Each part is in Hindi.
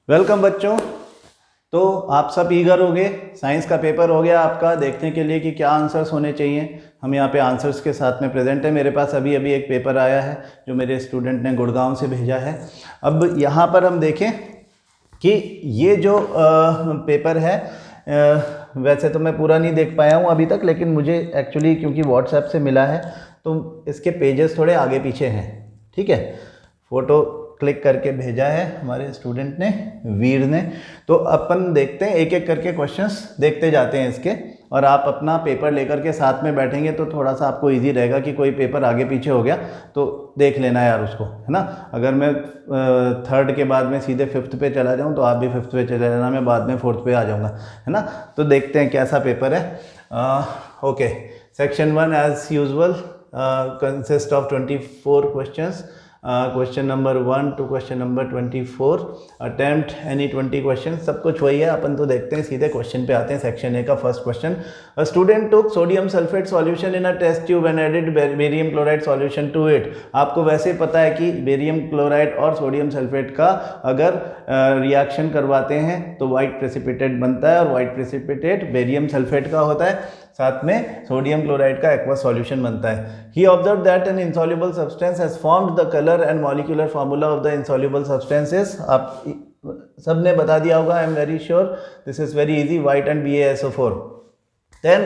वेलकम बच्चों। तो आप सब ईगर हो गए, साइंस का पेपर हो गया आपका देखने के लिए कि क्या आंसर्स होने चाहिए। हम यहाँ पे आंसर्स के साथ में प्रेजेंट है। मेरे पास अभी अभी एक पेपर आया है जो मेरे स्टूडेंट ने गुड़गांव से भेजा है। अब यहाँ पर हम देखें कि ये जो पेपर है, वैसे तो मैं पूरा नहीं देख पाया हूँ अभी तक, लेकिन मुझे एक्चुअली क्योंकि व्हाट्सएप से मिला है तो इसके पेजेस थोड़े आगे पीछे हैं। ठीक है, फ़ोटो क्लिक करके भेजा है हमारे स्टूडेंट ने, वीर ने। तो अपन देखते हैं, एक एक करके क्वेश्चंस देखते जाते हैं इसके, और आप अपना पेपर लेकर के साथ में बैठेंगे तो थोड़ा सा आपको इजी रहेगा कि कोई पेपर आगे पीछे हो गया तो देख लेना यार उसको, है ना। अगर मैं थर्ड के बाद में सीधे फिफ्थ पे चला जाऊं तो आप भी फिफ्थ पे चले जाना, मैं बाद में फोर्थ पे आ जाऊंगा, है ना। तो देखते हैं कैसा पेपर है। Okay, section 1 as usual consist of 24 questions. Question number 1 to question number 24, attempt any 20 question, सब कुछ वही है। अपन तो देखते हैं, सीधे क्वेश्चन पे आते हैं। सेक्शन ए का first question, a student took sodium sulphate solution in a test tube and added barium chloride solution to it. आपको वैसे ही पता है कि बेरियम क्लोराइड और सोडियम सल्फेट का अगर रिएक्शन करवाते हैं तो वाइट प्रेसिपिटेट बनता है, और वाइट प्रेसिपिटेट बेरियम सल्फेट का होता है, साथ में सोडियम क्लोराइड का एक्वा सॉल्यूशन बनता है। He observe that an insoluble substance has formed the colour and molecular formula of the insoluble substances. आप सब ने बता दिया होगा, I am very sure, this is very easy, white and BaSO4। Then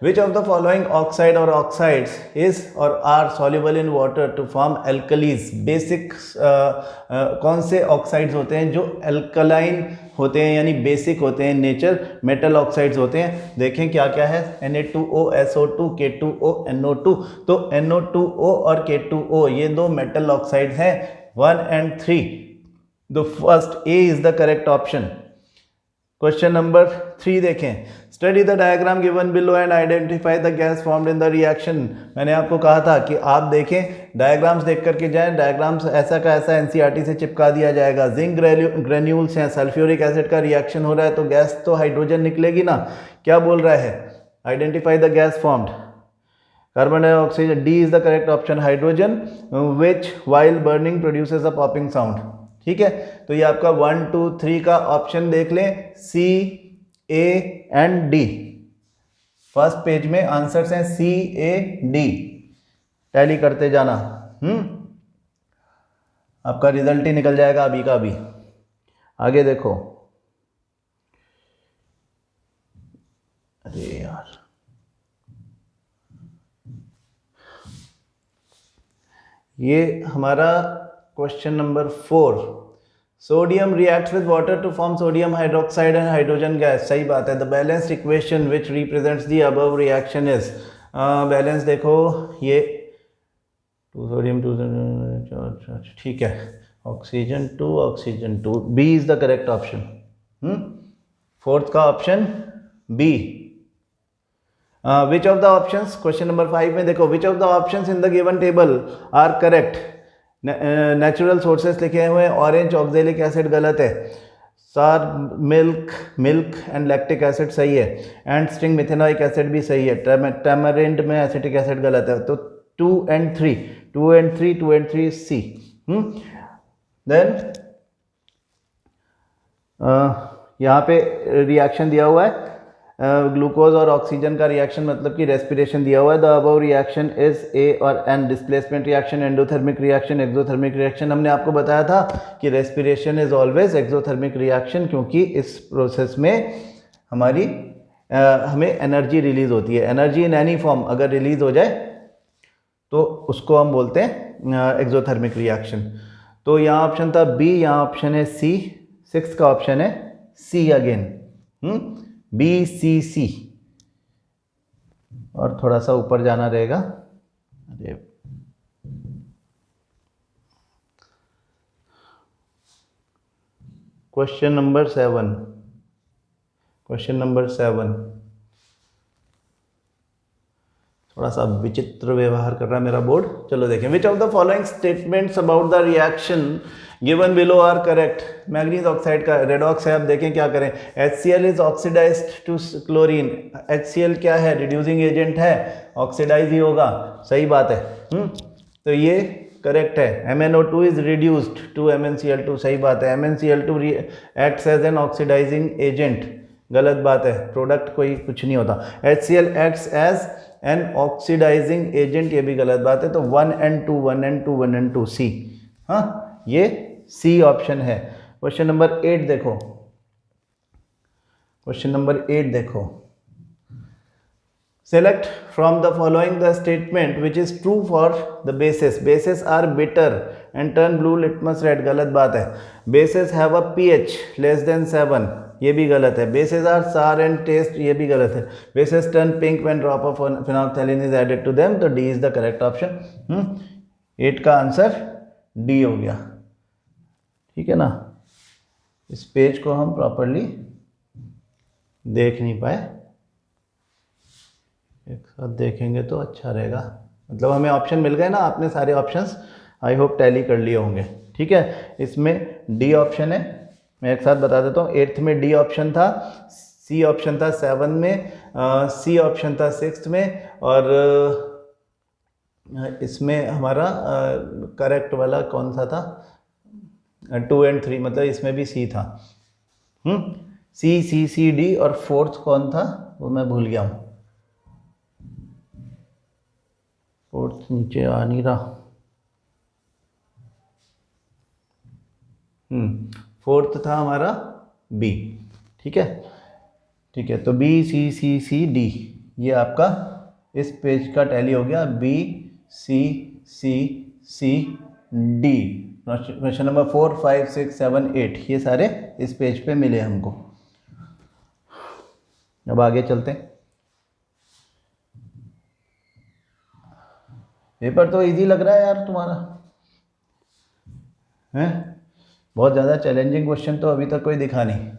which of the following oxide or oxides is or are soluble in water to form alkalis? Basic कौन से oxides होते हैं जो alkaline होते हैं यानी बेसिक होते हैं नेचर, मेटल ऑक्साइड्स होते हैं। देखें क्या क्या है, Na2O, SO2, K2O, NO2। तो NO2O और K2O ये दो मेटल ऑक्साइड्स हैं, 1 and 3। The first A is the correct option. Question number 3 देखें, study the diagram given below and identify the gas formed in the reaction. मैंने आपको कहा था कि आप देखें, डायग्राम्स देख करके जाएं। डायग्राम्स ऐसा का ऐसा NCERT से चिपका दिया जाएगा। जिंक ग्रेन्यूल्स हैं, सल्फ्यूरिक एसिड का रिएक्शन हो रहा है तो गैस तो हाइड्रोजन निकलेगी ना। क्या बोल रहा है, identify the gas formed, carbon dioxide. D is the correct option, hydrogen which while burning produces a popping sound. ठीक है, तो ये आपका 1, 2, 3 का ऑप्शन देख लें, C, A and D। First page में आंसर्स हैं C, A, D। टैली करते जाना, आपका रिजल्ट ही निकल जाएगा अभी का अभी। आगे देखो, अरे यार ये हमारा question number 4, sodium reacts with water to form sodium hydroxide and hydrogen gas. सही बात है। The balanced equation which represents the above reaction is, balance देखो, ये 2 सोडियम 2, ठीक है, oxygen 2 oxygen 2, B is the correct option. Fourth का option B. Which of the options, question number 5 में देखो, which of the options in the given table are correct. Natural sources लिखे हुए हैं, ऑरेंज ऑक्जेलिक एसिड गलत है, सार मिल्क एंड लैक्टिक एसिड सही है, एंड स्ट्रिंग मिथेनोइक एसिड भी सही है, टैमरिंड में एसिटिक एसिड गलत है। तो 2 and 3 सी। देन यहाँ पे रिएक्शन दिया हुआ है, ग्लूकोज और ऑक्सीजन का रिएक्शन, मतलब कि रेस्पिरेशन दिया हुआ है। The above reaction is a और an, displacement reaction, endothermic reaction, exothermic reaction. हमने आपको बताया था कि respiration is always exothermic reaction, क्योंकि इस प्रोसेस में हमारी हमें एनर्जी रिलीज होती है। एनर्जी इन एनी फॉर्म अगर रिलीज हो जाए तो उसको हम बोलते हैं एक्सोथर्मिक रिएक्शन। तो यहाँ ऑप्शन था बी, यहाँ ऑप्शन है सी, 6 का ऑप्शन है सी अगेन, BCC। और थोड़ा सा ऊपर जाना रहेगा। अरे क्वेश्चन नंबर 7, क्वेश्चन नंबर 7 थोड़ा सा विचित्र व्यवहार कर रहा है मेरा बोर्ड। चलो देखें, which of the following statements about the reaction given below are correct. Manganese oxide का रेडॉक्स है, अब देखें क्या करें। HCl is oxidised to chlorine. HCl क्या है, रिड्यूसिंग एजेंट है, ऑक्सीडाइज ही होगा। सही बात है। तो ये करेक्ट है। MnO2 is reduced to MnCl2, सही बात है। MnCl2 acts as an oxidising agent, गलत बात है, प्रोडक्ट कोई कुछ नहीं होता। HCl acts as an oxidising agent, ये भी गलत बात है। तो 1N2 1N2 1N2 सी, हाँ ये सी ऑप्शन है। क्वेश्चन नंबर 8 देखो, क्वेश्चन नंबर 8 देखो, select from the following the statement which is true for the bases. Bases are bitter and turn blue litmus red, गलत बात है। Bases have a pH less than 7, ये भी गलत है। Bases are sour and taste, ये भी गलत है। Bases turn pink when drop of phenolphthalein is added to them, तो D is the correct option। 8 का आंसर D हो गया, ठीक है ना। इस पेज को हम प्रॉपरली देख नहीं पाए, एक साथ देखेंगे तो अच्छा रहेगा। मतलब हमें ऑप्शन मिल गए ना, आपने सारे ऑप्शंस आई होप टैली कर लिए होंगे, ठीक है। इसमें डी ऑप्शन है, मैं एक साथ बता देता हूँ। 8th में डी ऑप्शन था, सी ऑप्शन था 7 में, सी ऑप्शन था 6th में, और इसमें हमारा करेक्ट वाला कौन सा था, 2 और 3, मतलब इसमें भी सी था। सी डी, और 4th कौन था वो मैं भूल गया हूँ, 4th नीचे आ नहीं रहा। 4th था हमारा बी, ठीक है, ठीक है। तो बी सी डी, ये आपका इस पेज का टैली हो गया, B C D. Question number 4 5 6 7 8 ये सारे इस पेज पे मिले हमको। अब आगे चलते हैं। पेपर तो इजी लग रहा है यार तुम्हारा, हैं? बहुत ज़्यादा चैलेंजिंग क्वेश्चन तो अभी तक कोई दिखा नहीं।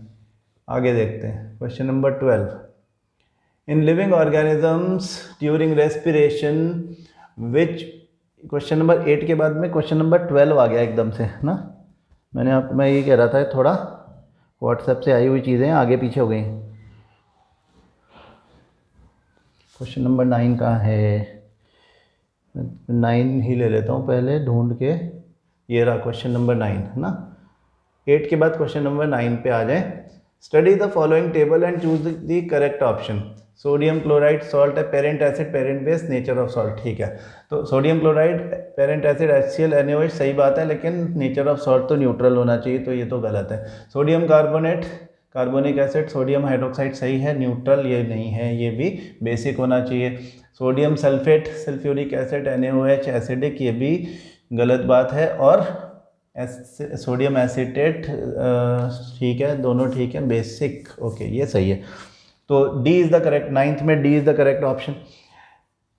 आगे देखते हैं क्वेश्चन नंबर 12। इन लिविंग ऑर्गेनिजम्स ड्यूरिंग रेस्पिरेशन विच, क्वेश्चन नंबर 8 के बाद में क्वेश्चन नंबर 12 आ गया एकदम से ना। मैं ये कह रहा था थोड़ा व्हाट्सएप से आई हुई चीज़ें आगे पीछे हो गई। क्वेश्चन नंबर 9 कहाँ है, 9 ही ले लेता हूँ पहले ढूंढ के। ये रहा क्वेश्चन नंबर 9 है ना। 8 के बाद क्वेश्चन नंबर 9 पे आ जाए। Study the following table and choose the correct option. Sodium chloride salt है, parent acid, parent base, nature of salt, ठीक है। तो sodium chloride, parent acid, HCl, NaOH, सही बात है, लेकिन नेचर ऑफ सॉल्ट तो न्यूट्रल होना चाहिए, तो ये तो गलत है। Sodium carbonate, carbonic acid, sodium hydroxide सही है, न्यूट्रल ये नहीं है, ये भी बेसिक होना चाहिए। Sodium sulphate, sulphuric acid, NaOH, acidic, ये भी गलत बात है। और सोडियम एसीटेट, ठीक है, दोनों ठीक है, बेसिक, ओके, ये सही है। तो D is the correct, 9th में D is the correct option.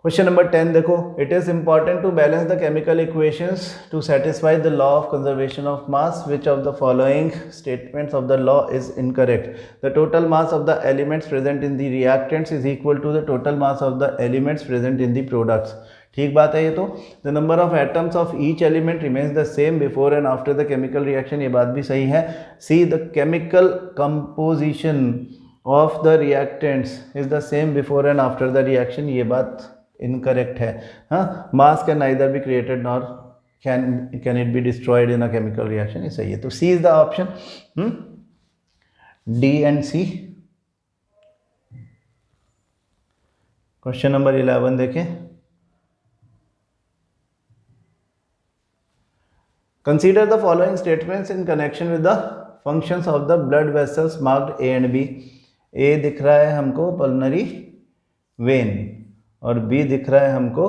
Question number 10 देखो। It is important to balance the chemical equations to satisfy the law of conservation of mass. Which of the following statements of the law is incorrect. The total mass of the elements present in the reactants is equal to the total mass of the elements present in the products, ठीक बात है ये तो। The number of atoms of each element remains the same before and after the chemical reaction, ये बात भी सही है। C the chemical composition of the reactants is the same before and after the reaction, ये बात इनकरेक्ट है। हाँ, mass can neither be created nor can it be destroyed in a chemical reaction, ये सही है। तो C is the option, D and C. Question number 11 देखें। Consider the following statements in connection with the functions of the blood vessels marked A and B. A दिख रहा है हमको पल्मनरी वेन, और B दिख रहा है हमको,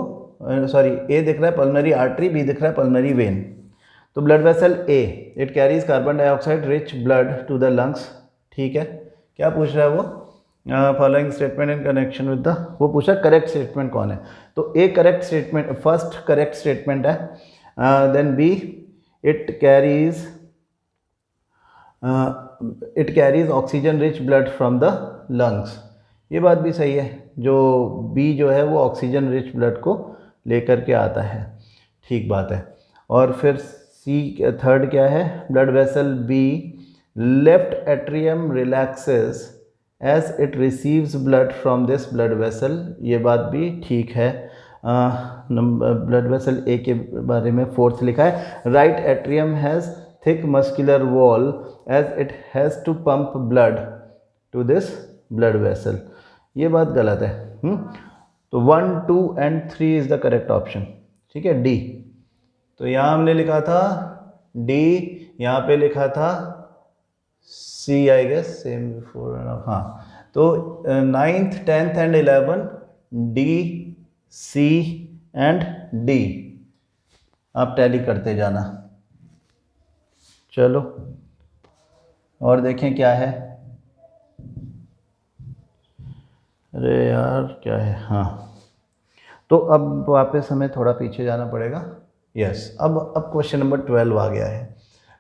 सॉरी, A दिख रहा है पल्मनरी आर्टरी, B दिख रहा है पल्मनरी वेन। तो blood vessel A, it carries carbon dioxide rich blood to the lungs, ठीक है। क्या पूछ रहा है वो, following statement in connection with the, वो पूछा करेक्ट स्टेटमेंट कौन है। तो A correct statement, first correct statement है। Then B, it carries oxygen rich blood from the lungs, ये बात भी सही है, जो B जो है वो ऑक्सीजन रिच ब्लड को लेकर के आता है, ठीक बात है। और फिर C थर्ड क्या है, blood vessel B left atrium relaxes as it receives blood from this blood vessel, ये बात भी ठीक है। नंबर ब्लड वेसल ए के बारे में फोर्थ लिखा है, right atrium has thick muscular wall as it has to pump blood to this blood vessel. ये बात गलत है। तो 1, 2 and 3 is the correct option. ठीक है, डी। तो यहाँ हमने लिखा था डी, यहाँ पे लिखा था C, I guess same before. हाँ, तो 9th 10th and 11 D, C and D. आप टैली करते जाना। चलो और देखें क्या है। अरे यार क्या है, हाँ, तो अब वापस हमें थोड़ा पीछे जाना पड़ेगा। यस, अब क्वेश्चन नंबर 12 आ गया है।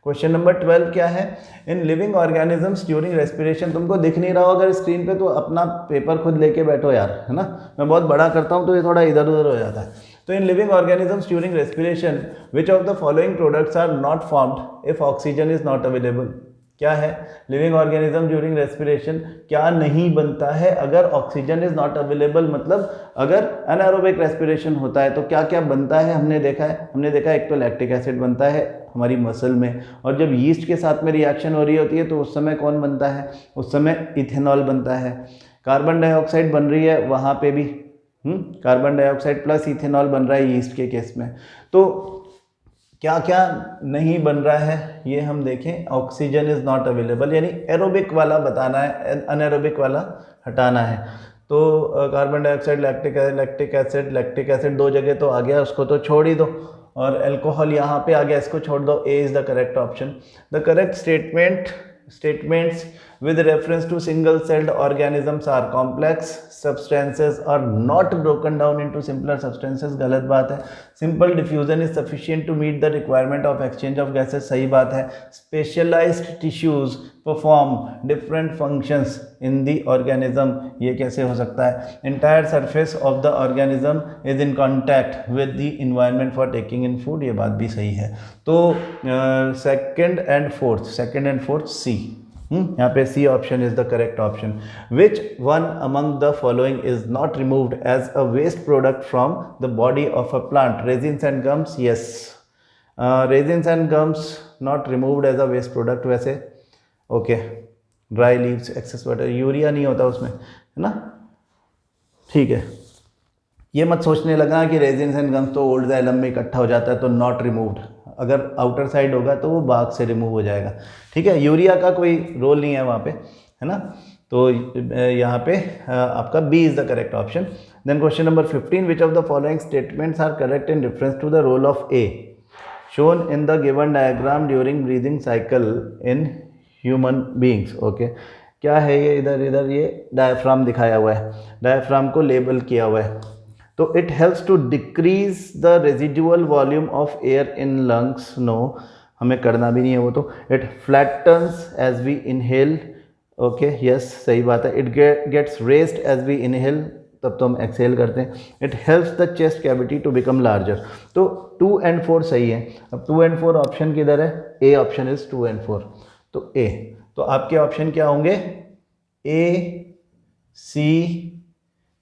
क्वेश्चन नंबर 12 क्या है? इन लिविंग ऑर्गेनिजम्स ड्यूरिंग रेस्पिरेशन। तुमको दिख नहीं रहा हो अगर स्क्रीन पे तो अपना पेपर खुद लेके बैठो यार, है ना। मैं बहुत बड़ा करता हूँ तो ये थोड़ा इधर उधर हो जाता है। तो in living organisms during respiration which of the following products are not formed if oxygen is not available. क्या है? लिविंग ऑर्गेनिज्म ड्यूरिंग रेस्पिरेशन क्या नहीं बनता है अगर ऑक्सीजन इज नॉट अवेलेबल, मतलब अगर एनारोबिक रेस्पिरेशन होता है तो क्या क्या बनता है। हमने देखा है एक तो लैक्टिक एसिड बनता है हमारी मसल में, और जब यीस्ट के साथ में रिएक्शन हो रही होती है तो उस समय कौन बनता है? उस समय इथेनॉल बनता है। कार्बन डाइऑक्साइड बन रही है वहाँ पे भी, कार्बन डाइऑक्साइड प्लस इथेनॉल बन रहा है यीस्ट के केस में। तो क्या क्या नहीं बन रहा है ये हम देखें। ऑक्सीजन इज नॉट अवेलेबल, यानी एरोबिक वाला बताना है, अनएरोबिक वाला हटाना है। तो कार्बन डाइऑक्साइड, लैक्टिक एसिड 2 जगह तो आ गया, उसको तो छोड़ ही दो, और अल्कोहल यहाँ पे आ गया, इसको छोड़ दो। A is the correct option. The correct statements with reference to single celled organisms are complex substances are not broken down into simpler substances। गलत बात है। simple diffusion is sufficient to meet the requirement of exchange of gases। सही बात है। specialized tissues perform different functions in the organism। ये कैसे हो सकता है? entire surface of the organism is in contact with the environment for taking in food। ये बात भी सही है। तो सेकंड एंड फोर्थ सी, यहाँ पे C option is the correct option. Which one among the following is not removed as a waste product from the body of a plant? Resins and gums. Yes, resins and gums not removed as a waste product. वैसे okay, dry leaves, excess water, urea नहीं होता उसमें, है ना। ठीक है, ये मत सोचने लगा कि रेजिन्स एंड गम्स तो ओल्ड जाइलम में इकट्ठा हो जाता है तो नॉट रिमूव्ड। अगर आउटर साइड होगा तो वो बाग से रिमूव हो जाएगा। ठीक है, यूरिया का कोई रोल नहीं है वहाँ पे, है ना। तो यहाँ पे आपका B is the correct option. Then question number 15, which of the following statements are correct in reference to the role of A shown in the given diagram during breathing cycle in human beings. Okay, क्या है ये? इधर ये डायफ्राम दिखाया हुआ है, डायफ्राम को लेबल किया हुआ है। तो it helps to decrease the residual volume of air in lungs. No, हमें करना भी नहीं है वो तो। It flattens as we inhale. Okay, yes, सही बात है। It gets raised as we inhale, तब तो हम एक्सहेल करते हैं। It helps the chest cavity to become larger. तो 2 and 4 सही है। अब 2 and 4 ऑप्शन किधर है? A option is 2 and 4। तो ए, तो आपके ऑप्शन क्या होंगे? ए, सी,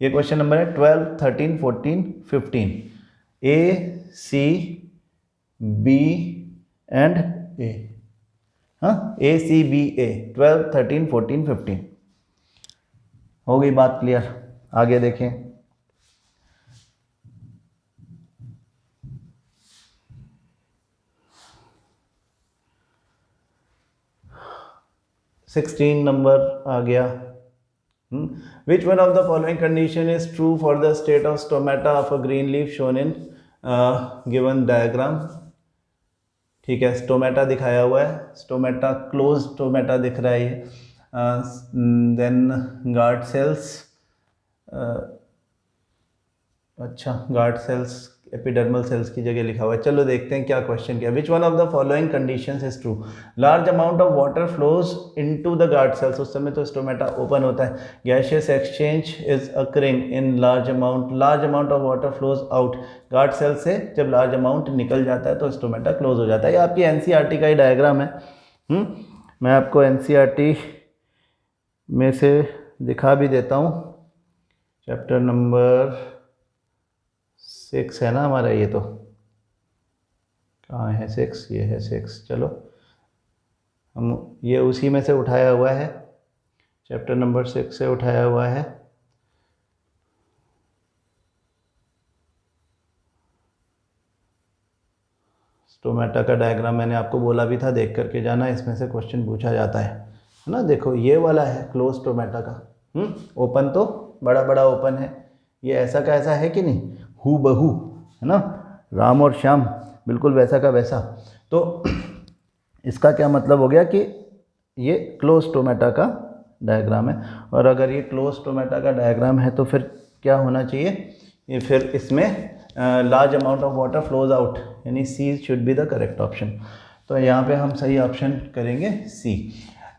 ये क्वेश्चन नंबर है 12, 13, 14, 15। ए, सी, बी एंड ए। हाँ, ए, सी, बी, ए, 12, 13, 14, 15। हो गई बात क्लियर? आगे देखें। सिक्सटीन नंबर आ गया। Which one of the following condition is true for the state of stomata of a green leaf shown in given diagram? ठीक है, स्टोमेटा दिखाया हुआ है, स्टोमेटा क्लोज स्टोमेटा दिख रहा है ये। देन गार्ड सेल्स, अच्छा गार्ड सेल्स एपिडर्मल सेल्स की जगह लिखा हुआ है। चलो देखते हैं क्या क्वेश्चन क्या। Which one of the following conditions is true? Large amount of water flows into the guard cells. उस समय तो स्टोमेटा ओपन होता है। Gaseous exchange is occurring in large amount of water flows out. Guard cell से जब लार्ज अमाउंट निकल जाता है तो स्टोमेटा क्लोज हो जाता है। ये आपकी एनसीईआरटी का ही डायग्राम है। मैं आपको एनसीईआरटी में से दिखा भी देता हूँ। चैप्टर नंबर 6 है ना हमारा, ये तो कहाँ है 6, ये है 6। चलो हम ये उसी में से उठाया हुआ है, चैप्टर नंबर 6 से उठाया हुआ है। स्टोमेटा का डायग्राम मैंने आपको बोला भी था, देख करके जाना, इसमें से क्वेश्चन पूछा जाता है ना। देखो ये वाला है क्लोज स्टोमेटा का, ओपन तो बड़ा बड़ा ओपन है, ये ऐसा का ऐसा है कि नहीं, हू बहू है ना, राम और श्याम बिल्कुल वैसा का वैसा। तो इसका क्या मतलब हो गया कि ये क्लोज स्टोमेटा का डायग्राम है। और अगर ये क्लोज स्टोमेटा का डायग्राम है तो फिर क्या होना चाहिए, ये फिर इसमें large amount of water flows out, यानी C should be the correct option. तो यहाँ पे हम सही ऑप्शन करेंगे C.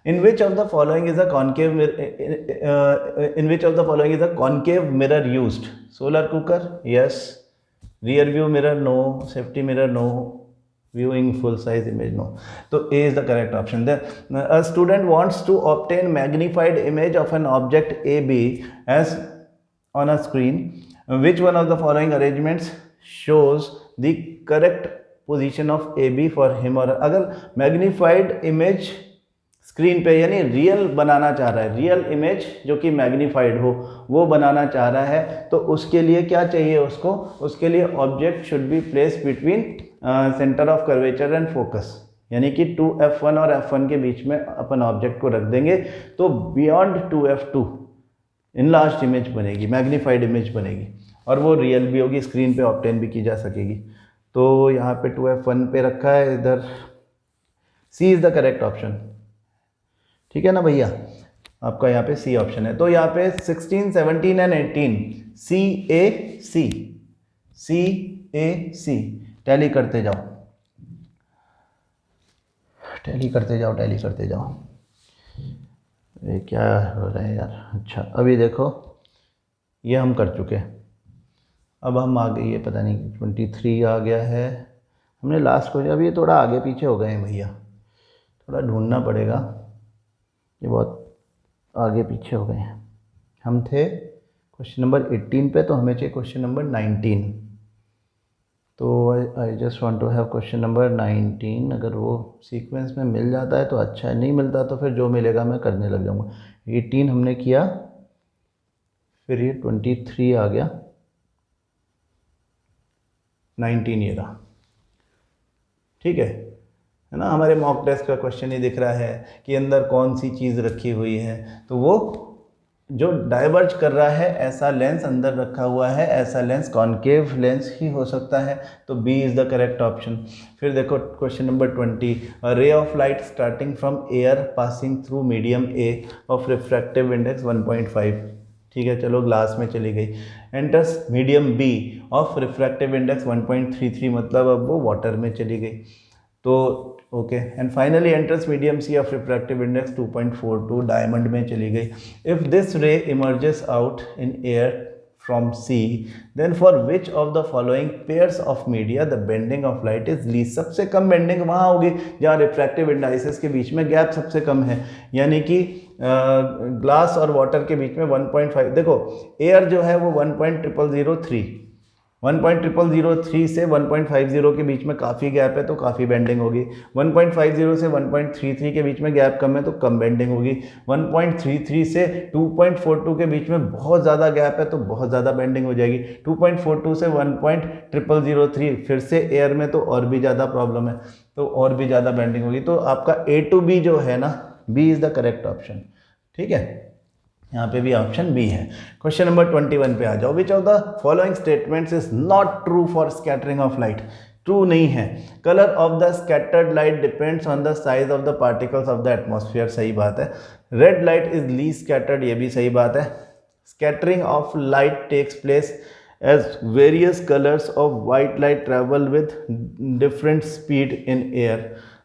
In which of the following is a concave, in which of the following is a concave mirror used, solar cooker yes, rear view mirror no, safety mirror no, viewing full size image no. So A is the correct option. Then a student wants to obtain magnified image of an object AB as on a screen. Which one of the following arrangements shows the correct position of AB for him or her? अगर magnified image स्क्रीन पे यानी रियल बनाना चाह रहा है, रियल इमेज जो कि मैग्नीफाइड हो वो बनाना चाह रहा है, तो उसके लिए क्या चाहिए उसको, उसके लिए object should be place between centre of curvature and focus, यानी कि 2f1 और f1 के बीच में अपन ऑब्जेक्ट को रख देंगे तो बियॉन्ड 2f2 इनलार्ज्ड इमेज बनेगी, मैग्नीफाइड इमेज बनेगी, और वो रियल भी होगी, स्क्रीन पे ऑब्टेन भी की जा सकेगी। तो यहाँ पे 2f1 पे रखा है, इधर सी इज़ द करेक्ट ऑप्शन, ठीक है ना भैया, आपका यहाँ पे सी ऑप्शन है। तो यहाँ पे 16, 17 and 18 C A C, C A C, tally करते जाओ, टैली करते जाओ, टैली करते जाओ। ये क्या हो रहा है यार। अच्छा अभी देखो ये हम कर चुके, अब हम आ गए, ये पता नहीं 23 आ गया है, हमने लास्ट को, अब ये थोड़ा आगे पीछे हो गए हैं भैया, थोड़ा ढूंढना पड़ेगा, ये बहुत आगे पीछे हो गए हैं। हम थे क्वेश्चन नंबर 18 पे, तो हमें चाहिए क्वेश्चन नंबर 19। तो I just want to have question number 19। अगर वो सीक्वेंस में मिल जाता है तो अच्छा है, नहीं मिलता तो फिर जो मिलेगा मैं करने लग जाऊंगा। 18 हमने किया, फिर ये 23 आ गया, 19 ये रहा, ठीक है ना। हमारे मॉक टेस्ट का क्वेश्चन ही दिख रहा है कि अंदर कौन सी चीज़ रखी हुई है, तो वो जो डाइवर्ज कर रहा है ऐसा लेंस अंदर रखा हुआ है, ऐसा लेंस कॉन्केव लेंस ही हो सकता है, तो B is the correct option. फिर देखो question number 20, ray of light starting from air passing through medium A of refractive index 1.5, ठीक है चलो ग्लास में चली गई, enters medium B of refractive index 1.33, मतलब अब वो वाटर में चली गई, तो okay. And finally enters medium C of refractive index 2.42, diamond में चली गई। If this ray emerges out in air from C, then for which of the following pairs of media the bending of light is least. सबसे कम बेंडिंग वहाँ होगी जहाँ रिफ्रैक्टिव इंडाइसेस के बीच में गैप सबसे कम है, यानी कि ग्लास और वाटर के बीच में 1.5, देखो एयर जो है वो 1.0003, 1.0003 से 1.50 के बीच में काफ़ी गैप है तो काफ़ी बेंडिंग होगी, 1.50 से 1.33 के बीच में गैप कम है तो कम बेंडिंग होगी, 1.33 से 2.42 के बीच में बहुत ज़्यादा गैप है तो बहुत ज़्यादा बेंडिंग हो जाएगी, 2.42 से 1.0003 फिर से एयर में तो और भी ज़्यादा प्रॉब्लम है तो और भी ज़्यादा बेंडिंग होगी। तो आपका ए टू बी जो है ना, B is the correct option, ठीक है, यहाँ पे भी ऑप्शन बी है। क्वेश्चन नंबर 21 पे आ जाओ। Which of the following statements is not true for scattering of light, true नहीं है। Colour of the scattered light depends on the size of the particles of the atmosphere, सही बात है। Red light is least scattered, ये भी सही बात है। Scattering of light takes place as various colors of white light travel with different speed in air,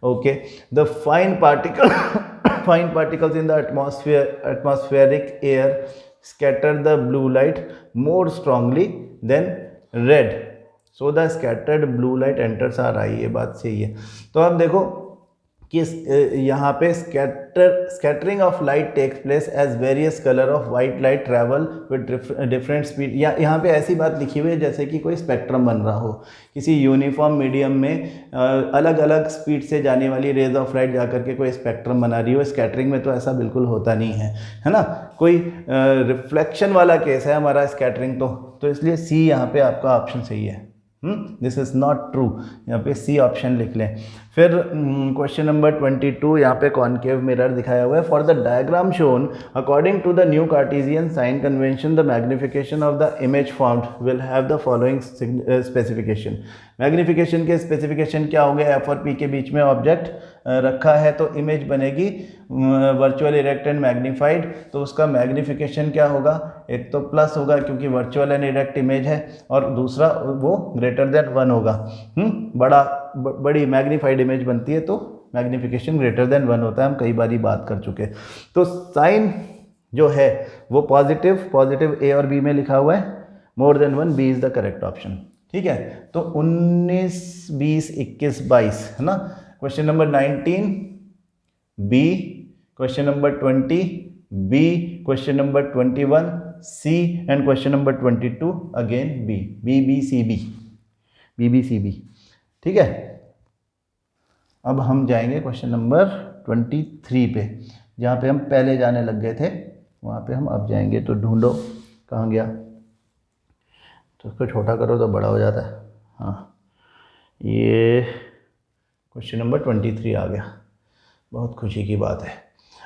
okay. The fine particles in the atmospheric air scatter the blue light more strongly than red, so the scattered blue light enters our eye, ये बात सही है। तो अब देखो कि यहाँ पे scattering of light takes place as various colour of white light travel with different speed. या यहाँ पे ऐसी बात लिखी हुई है जैसे कि कोई स्पेक्ट्रम बन रहा हो, किसी यूनिफॉर्म मीडियम में अलग अलग स्पीड से जाने वाली रेज ऑफ लाइट जाकर के कोई स्पेक्ट्रम बना रही हो। स्कैटरिंग में तो ऐसा बिल्कुल होता नहीं है ना, कोई रिफ्लेक्शन वाला केस है हमारा स्कैटरिंग तो इसलिए सी यहाँ पे आपका ऑप्शन सही है। दिस इज़ नॉट ट्रू, यहाँ पे सी ऑप्शन लिख लें। फिर क्वेश्चन नंबर 22, यहाँ पे कॉनकेव मिरर दिखाया हुआ है। For the diagram shown according to the new Cartesian sign convention the magnification of the image formed will have the following specification. Magnification के स्पेसिफिकेशन क्या होंगे? एफ और पी के बीच में ऑब्जेक्ट रखा है तो इमेज बनेगी वर्चुअल इरेक्ट एंड मैग्नीफाइड, तो उसका मैग्निफिकेशन क्या होगा? एक तो प्लस होगा क्योंकि वर्चुअल एंड इरेक्ट इमेज है, और दूसरा वो ग्रेटर देन 1 होगा। बड़ी मैग्नीफाइड इमेज बनती है तो मैग्निफिकेशन ग्रेटर देन 1 होता है, हम कई बार बात कर चुके। तो साइन जो है वो पॉजिटिव ए और बी में लिखा हुआ है, more than 1, B is the correct option. ठीक है, तो 19, 20, 21, 22 है ना। Question number 19 B, question number 20 B, question number 21 C and question number 22 again B, B B C B, B B C B. ठीक है, अब हम जाएंगे क्वेश्चन नंबर 23 पे, जहाँ पे हम पहले जाने लग गए थे वहाँ पे हम अब जाएंगे। तो ढूंढो कहाँ गया, तो उसको छोटा करो तो बड़ा हो जाता है। हाँ, ये क्वेश्चन नंबर 23 आ गया, बहुत खुशी की बात है।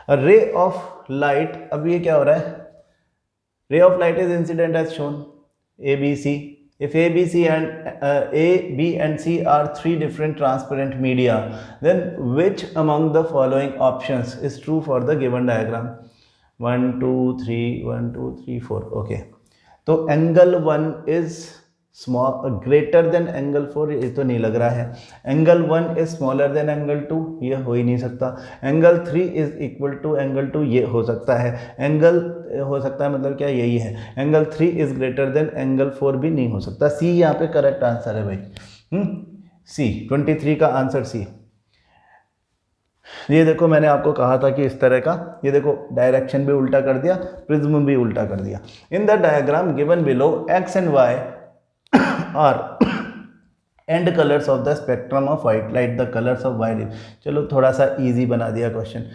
अ रे ऑफ लाइट, अब ये क्या हो रहा है? Ray of light is incident as shown A B C. If A, B, C and A, B and C are 3 different transparent media, then which among the following options is true for the given diagram? 1, 2, 3, 1, 2, 3, 4. Okay. तो angle 1 is greater than angle 4, ये तो नहीं लग रहा है। Angle 1 is smaller than angle 2, ये हो ही नहीं सकता। Angle 3 is equal to angle 2, ये हो सकता है। एंगल हो सकता है मतलब क्या, यही है। Angle 3 is greater than angle 4 भी नहीं हो सकता। सी यहाँ पे करेक्ट आंसर है भाई। सी 23 का आंसर सी। ये देखो मैंने आपको कहा था कि इस तरह का, ये देखो डायरेक्शन भी उल्टा कर दिया, प्रिज्म भी उल्टा कर दिया। In the diagram given below X and Y are and colours of the spectrum of white light, the colours of white. चलो थोड़ा सा इजी बना दिया क्वेश्चन।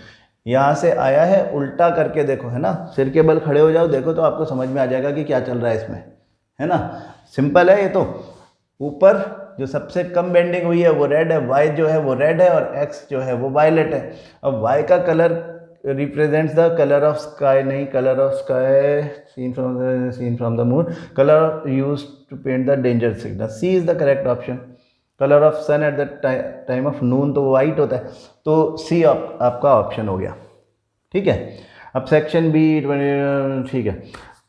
यहाँ से आया है, उल्टा करके देखो, है ना, सिर के बल खड़े हो जाओ, देखो तो आपको समझ में आ जाएगा कि क्या चल रहा है इसमें, है ना। सिंपल है ये तो। ऊपर जो सबसे कम बेंडिंग हुई है वो रेड है, वाई जो है वो रेड है, और एक्स जो है वो वायलेट है। अब वाई का colour represents the colour of sky, नहीं, colour of sky seen from the moon, colour use to paint the danger signal. C is the correct option. Colour of sun at the time of noon तो वाइट होता है, तो सी आपका ऑप्शन हो गया। ठीक है, अब सेक्शन बी, ठीक है,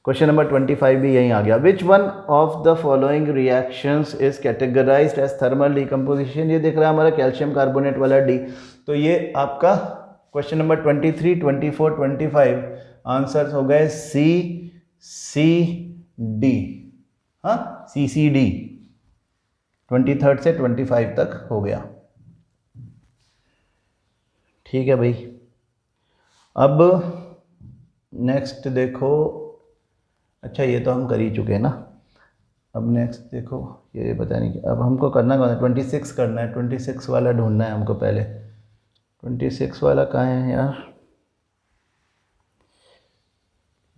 क्वेश्चन नंबर 25 भी यहीं आ गया। Which one of the following reactions is categorised as thermal decomposition? ये दिख रहा है हमारा कैल्शियम कार्बोनेट वाला डी, तो ये आपका क्वेश्चन नंबर 23, 24, 25 आंसर्स हो गए सी, सी, डी। हाँ, सी, सी, डी 23 से 25 तक हो गया। ठीक है भाई, अब नेक्स्ट देखो। अच्छा, ये तो हम कर ही चुके हैं ना। अब नेक्स्ट देखो, ये पता नहीं, अब हमको करना कौन है? 26 करना है। 26 वाला ढूंढना है हमको पहले। 26 वाला कहाँ है यार?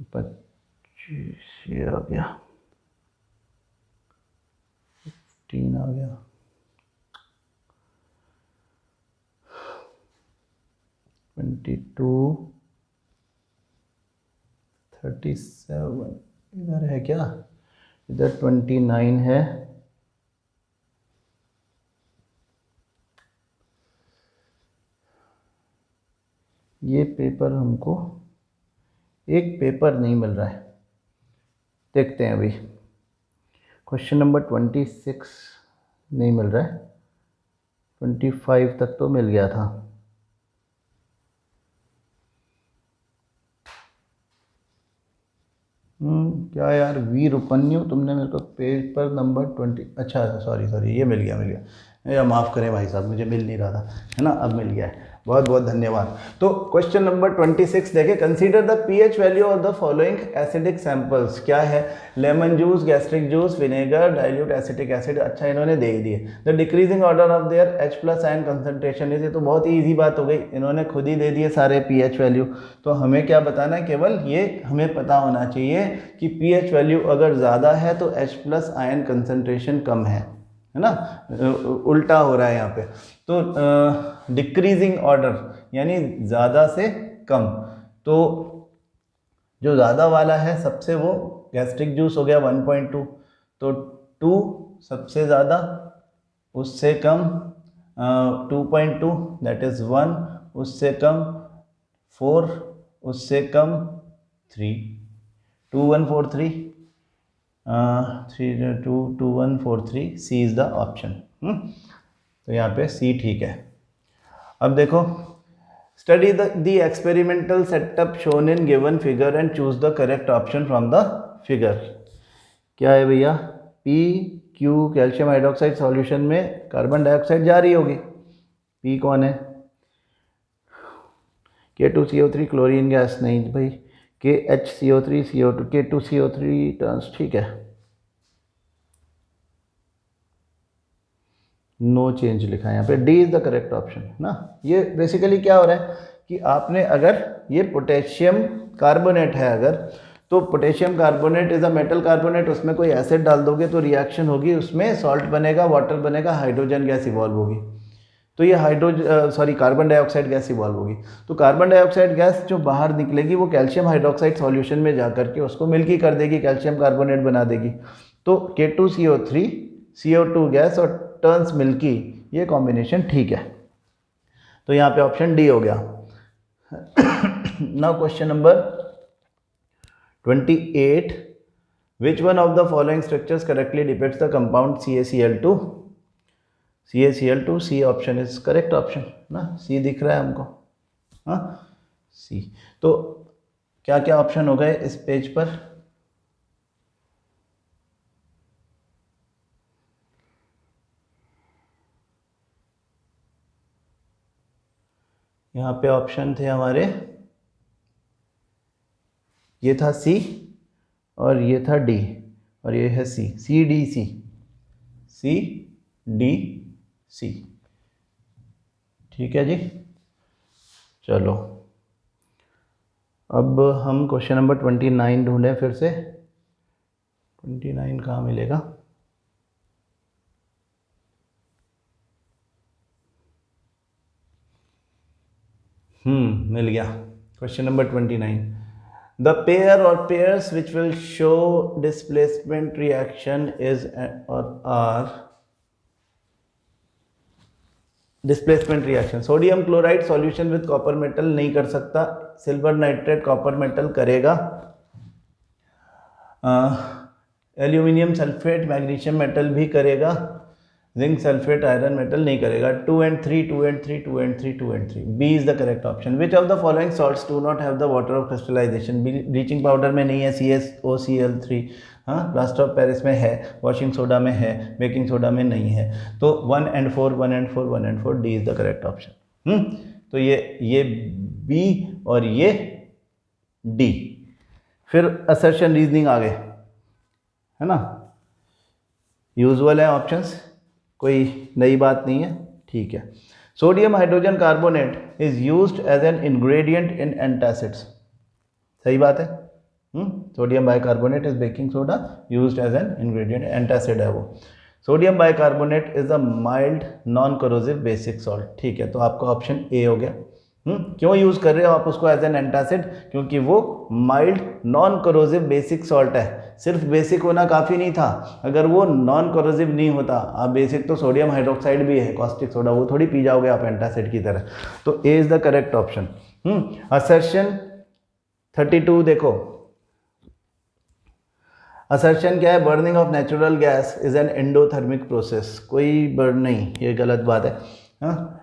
25 ये आ गया, 15 आ गया, 22, 37 इधर है क्या? इधर 29 है। ये पेपर हमको, एक पेपर नहीं मिल रहा है, देखते हैं अभी। क्वेश्चन नंबर 26 नहीं मिल रहा है, 25 तक तो मिल गया था। क्या यार, वीर उपन्यु, तुमने मेरे को पेज पर नंबर 20, अच्छा सॉरी ये मिल गया। या माफ़ करें भाई साहब, मुझे मिल नहीं रहा था, है ना, अब मिल गया है, बहुत बहुत धन्यवाद। तो क्वेश्चन नंबर 26 देखें, consider the pH value of the following acidic samples. क्या है, lemon juice, gastric juice, vinegar, dilute acetic acid. अच्छा, इन्होंने दे ही दिए। The decreasing order of their H+ ion concentration is, ये तो बहुत ही ईजी बात हो गई, इन्होंने खुद ही दे दिए सारे पीएच वैल्यू। तो हमें क्या बताना है, केवल ये हमें पता होना चाहिए कि पीएच वैल्यू अगर ज़्यादा है तो H+ आयन कंसंट्रेशन कम है ना, उल्टा हो रहा है यहाँ पे। तो डिक्रीजिंग ऑर्डर यानी ज़्यादा से कम, तो जो ज़्यादा वाला है सबसे वो गैस्ट्रिक जूस हो गया 1.2, तो 2 सबसे ज़्यादा, उससे कम 2.2 दैट इज़ 1, उससे कम 4, उससे कम 3, 2 1 4 3 3 2 2 1 4 3, सी इज़ द ऑप्शन। तो यहाँ पे सी ठीक है। अब देखो, study the experimental setup shown in given figure and choose the correct option from the figure. क्या है भैया, P Q calcium hydroxide solution में कार्बन डाइऑक्साइड जा रही होगी, पी कौन है, K2CO3 क्लोरीन गैस नहीं भाई, KHCO3 CO2 K2CO3 टर्न्स, ठीक है, नो चेंज लिखा है यहाँ पे, D is the correct option ना। ये बेसिकली क्या हो रहा है कि आपने अगर ये पोटेशियम कार्बोनेट है अगर, तो potassium carbonate is a metal carbonate, उसमें कोई एसिड डाल दोगे तो रिएक्शन होगी, उसमें सॉल्ट बनेगा, वाटर बनेगा, हाइड्रोजन गैस इवॉल्व होगी, तो ये कार्बन डाइऑक्साइड गैस इवॉल्व होगी। तो कार्बन डाइऑक्साइड गैस जो बाहर निकलेगी वो कैल्शियम हाइड्रोक्साइड सॉल्यूशन में जा करके उसको मिल्की कर देगी, कैल्शियम कार्बोनेट बना देगी। तो K2CO3 CO2 गैस और टर्न्स मिल्की, ये कॉम्बिनेशन ठीक है। तो यहाँ पे ऑप्शन डी हो गया। Now question number 28, which one of the following structures correctly depicts the compound CaCl2? CaCl2, C option is correct option ना, सी दिख रहा है हमको, हाँ सी। तो क्या क्या ऑप्शन हो गए इस पेज पर, यहाँ पे ऑप्शन थे हमारे, ये था सी और ये था डी और ये है सी, C D C, C D C, ठीक है जी। चलो अब हम क्वेश्चन नंबर 29 ढूंढें फिर से, 29 कहाँ मिलेगा, मिल गया। Question number 29, the pair or pairs which will show displacement reaction is or are displacement reaction. Sodium chloride solution with copper metal नहीं कर सकता, सिल्वर नाइट्रेट कॉपर मेटल करेगा, एल्यूमिनियम सल्फेट मैग्नीशियम मेटल भी करेगा, जिंक सल्फेट आयरन मेटल नहीं करेगा। 2 and 3 2 and 3 2 and 3 2 and 3, B is the correct option. Which of the following salts do not have the water of crystallisation? Bleaching powder में नहीं है, CaOCl3, हाँ प्लास्टर ऑफ पेरिस में है, वॉशिंग सोडा में है, बेकिंग सोडा में नहीं है। तो 1 and 4 1 and 4 1 and 4, D is the correct option. तो ये बी और ये डी। फिर असर्शन रीजनिंग आ गए, है ना, यूजुअल है ऑप्शंस, कोई नई बात नहीं है, ठीक है। Sodium hydrogen carbonate is used as an ingredient in antacids, सही बात है। Sodium bicarbonate is baking soda used as an ingredient, antacid है वो। Sodium bicarbonate is a mild non corrosive basic salt, ठीक है, तो आपका ऑप्शन ए हो गया। क्यों यूज़ कर रहे हो आप उसको एज एन एंटासिड? क्योंकि वो mild non corrosive basic salt है। सिर्फ बेसिक होना काफ़ी नहीं था, अगर वो नॉन करोसिव नहीं होता, आप बेसिक तो सोडियम हाइड्रोक्साइड भी है, कॉस्टिक सोडा, वो थोड़ी पी जाओगे आप एंटासिड की तरह। तो A is the correct option. Assertion 32 देखो, असर्शन क्या है? Burning of natural gas is an endothermic process, कोई बर्न नहीं, ये गलत बात है। हाँ,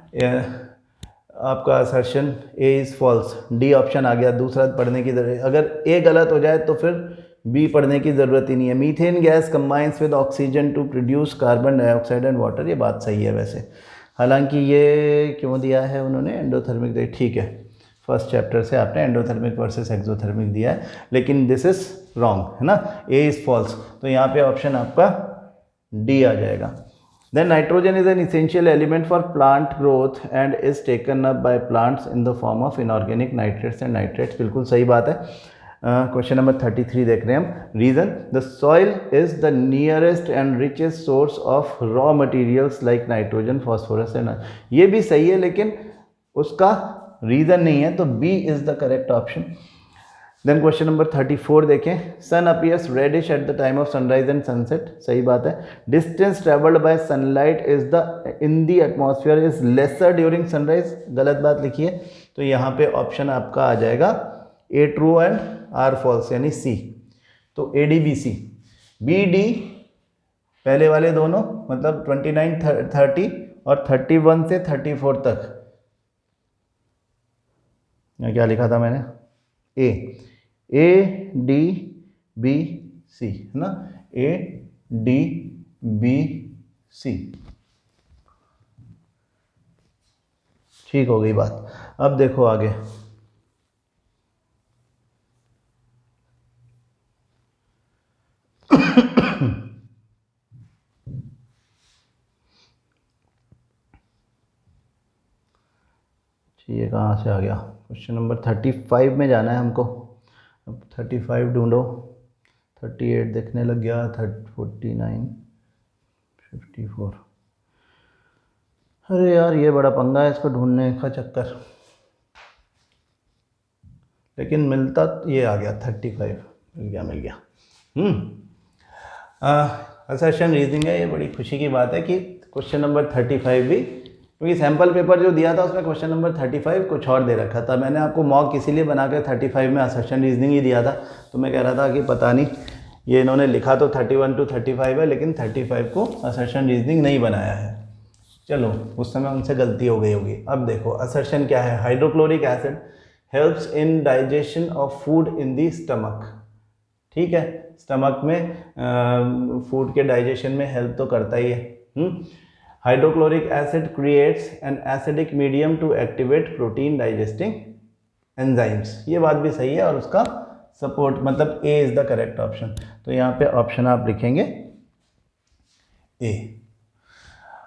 आपका assertion A is false, D option आ गया दूसरा पढ़ने की तरह। अगर ए गलत हो जाए तो फिर बी पढ़ने की ज़रूरत ही नहीं है। Methane gas combines with oxygen to produce carbon dioxide and water, ये बात सही है वैसे, हालांकि ये क्यों दिया है उन्होंने एंडोथर्मिक, ठीक है फर्स्ट चैप्टर से आपने एंडोथर्मिक वर्सेस एक्सोथर्मिक दिया है, लेकिन दिस इज रॉन्ग है ना, ए इज़ फॉल्स, तो यहाँ पे ऑप्शन आपका डी आ जाएगा। Then nitrogen is an essential element for plant growth and is taken up by plants in the form of inorganic nitrates and nitrates, बिल्कुल सही बात है। क्वेश्चन नंबर 33 देख रहे हैं हम। Reason, the soil is the nearest and richest source of raw materials like nitrogen phosphorus and, ये भी सही है लेकिन उसका रीजन नहीं है, तो B is the correct option. Then question number 34 देखें, sun appears reddish at the time of sunrise and sunset, सही बात है। Distance travelled by sunlight is the in the atmosphere is lesser during sunrise, गलत बात लिखी है, तो यहाँ पे ऑप्शन आपका आ जाएगा A true and R false, यानी सी, तो A D B C. B D पहले वाले दोनों मतलब 29 30 और 31 से 34 तक, यहाँ क्या लिखा था मैंने, ए डी बी सी है ना, ए डी बी सी, ठीक हो गई बात। अब देखो आगे, ये कहाँ से आ गया, क्वेश्चन नंबर 35 में जाना है हमको, अब 35 ढूंढो, 38 देखने लग गया, 49 54, अरे यार ये बड़ा पंगा है इसको ढूंढने का चक्कर, लेकिन मिलता ये आ गया 35, मिल गया। असर्शन रीजनिंग है, ये बड़ी खुशी की बात है कि क्वेश्चन नंबर 35 भी, क्योंकि सैम्पल पेपर जो दिया था उसमें क्वेश्चन नंबर 35 कुछ और दे रखा था, मैंने आपको मॉक इसीलिए बना के 35 में असर्शन रीजनिंग ही दिया था, तो मैं कह रहा था कि पता नहीं ये इन्होंने लिखा तो 31 to 35 है, लेकिन 35 को असर्शन रीजनिंग नहीं बनाया है, चलो उस समय उनसे गलती हो गई होगी। अब देखो असर्शन क्या है, hydrochloric acid helps in digestion of food in the stomach, ठीक है, स्टमक में फूड के डाइजेशन में हेल्प तो करता ही है। Hydrochloric acid creates an acidic medium to activate protein digesting enzymes, ये बात भी सही है, और उसका सपोर्ट मतलब A is the correct option, तो यहाँ पे ऑप्शन आप लिखेंगे ए।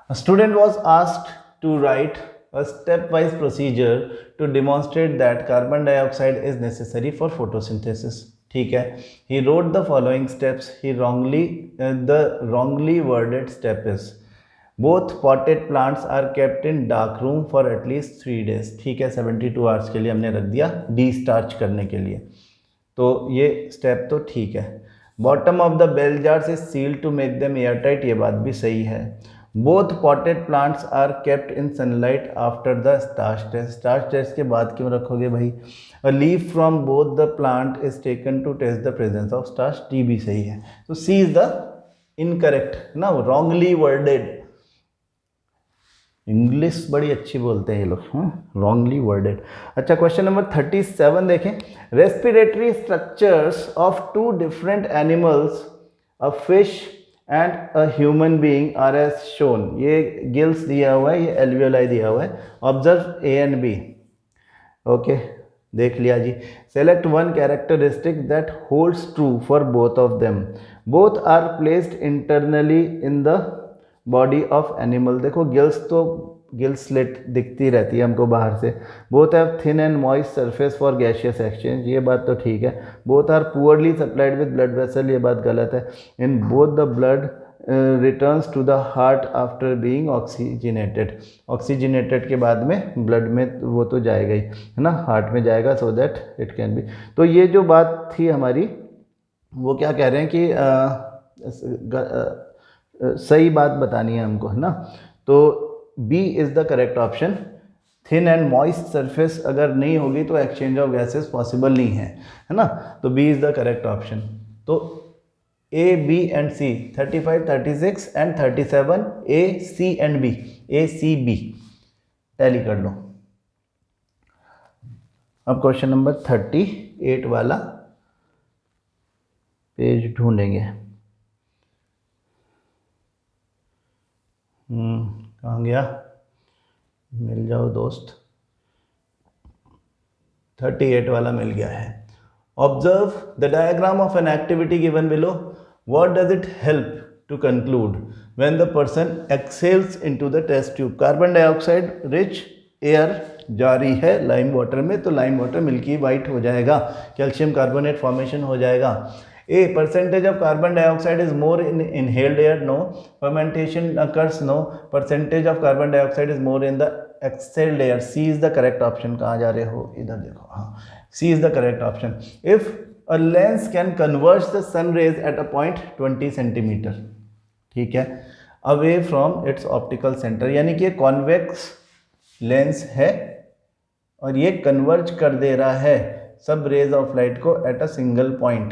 A student was asked to write a stepwise procedure to demonstrate that carbon dioxide is necessary for photosynthesis, ठीक है, he wrote the following steps, the wrongly worded step is both potted plants are kept in dark room for at least 3 days, ठीक है, 72 आवर्स के लिए हमने रख दिया डी स्टार्च करने के लिए, तो ये स्टेप तो ठीक है। Bottom of the bell jars is sealed to make them air tight, ये बात भी सही है। Both potted plants are kept in sunlight after the starch test, starch test के बाद क्यों रखोगे भाई। A leaf from both the plant is taken to test the presence of starch, T भी सही है, तो सी इज द इनकरेक्ट ना, रॉन्गली वर्डेड, इंग्लिश बड़ी अच्छी बोलते हैं ये लोग, रॉन्गली वर्डेड। अच्छा क्वेश्चन नंबर 37 देखें, respiratory structures of 2 different animals, a fish and a human being are as shown, ये गिल्स दिया हुआ है, ये एल्वियोलाई दिया हुआ है, observe A and B, okay देख लिया जी। Select one characteristic that holds true for both of them, both are placed internally in the body of animal, देखो गिल्स तो गिल स्लिट दिखती रहती है हमको बाहर से, both have thin and moist surface for gaseous exchange, ये बात तो ठीक है। Both are poorly supplied with blood vessel, ये बात गलत है। In both the blood returns to the heart after being oxygenated, oxygenated के बाद में ब्लड में वो तो जाएगा ही है ना, हार्ट में जाएगा, so that it can be. तो ये जो बात थी हमारी, वो क्या कह रहे हैं कि सही बात बतानी है हमको है ना, तो B is the correct option. Thin and moist surface अगर नहीं होगी तो एक्सचेंज ऑफ गैसेस पॉसिबल नहीं है ना, तो B is the correct option. तो A B and C 35 36 and 37 A C and B, A C B tally कर लो। अब क्वेश्चन नंबर 38 वाला, पेज ढूंढेंगे। कहाँ गया, मिल जाओ दोस्त, 38 वाला मिल गया है। Observe the diagram of an activity given below, what does it help to conclude when the person exhales into the test tube. Carbon dioxide rich air जारी है लाइम वाटर में, तो लाइम वाटर मिल्की वाइट हो जाएगा, कैल्शियम कार्बोनेट फॉर्मेशन हो जाएगा। A percentage of carbon dioxide is more in inhaled air, no. Fermentation occurs, no. Percentage of carbon dioxide is more in the exhaled air. C is the correct option. कहाँ जा रहे हो, इधर देखो, हाँ, C is the correct option. If a lens can converge the sun rays at a point 20 centimeter, ठीक है, away from its optical center, यानी कि convex lens है और ये converge कर दे रहा है सब rays of light को at a single point,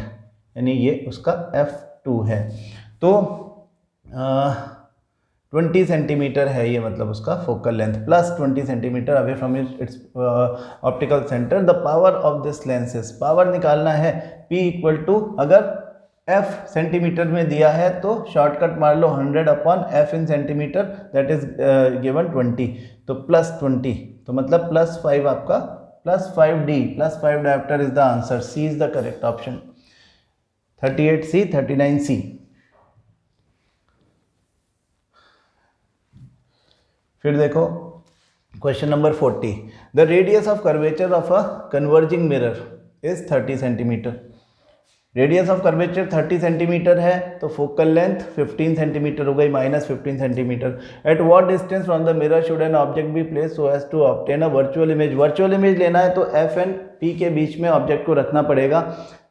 यानी ये उसका F2 है। तो 20 सेंटीमीटर है ये, मतलब उसका focal length, plus 20 centimetre away from its optical centre. The power of this lenses, power निकालना है P इक्वल टू, अगर F सेंटीमीटर में दिया है तो शॉर्टकट मार लो 100/F in centimetre, that is given 20, तो प्लस 20, तो मतलब +5 आपका, +5D, +5 dioptre is the answer. C is the correct option. 38C, 39C। फिर देखो question number 40, the radius of curvature of a converging mirror is 30 centimetre. Radius of curvature 30 centimetre है, तो फोकल लेंथ 15 सेंटीमीटर हो गई, -15 centimetre. At what distance from the mirror should an object be place so as to obtain a virtual image. Virtual image लेना है तो F एंड P के बीच में ऑब्जेक्ट को रखना पड़ेगा,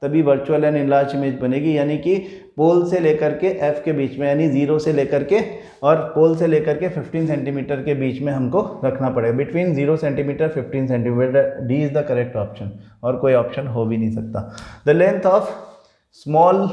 तभी वर्चुअल एंड इनलार्ज इमेज बनेगी, यानी कि पोल से लेकर के F के बीच में, यानी 0 से लेकर के और पोल से लेकर के 15 सेंटीमीटर के बीच में हमको रखना पड़ेगा, between 0 centimetre 15 centimetre. D is the correct option, और कोई ऑप्शन हो भी नहीं सकता। The length of small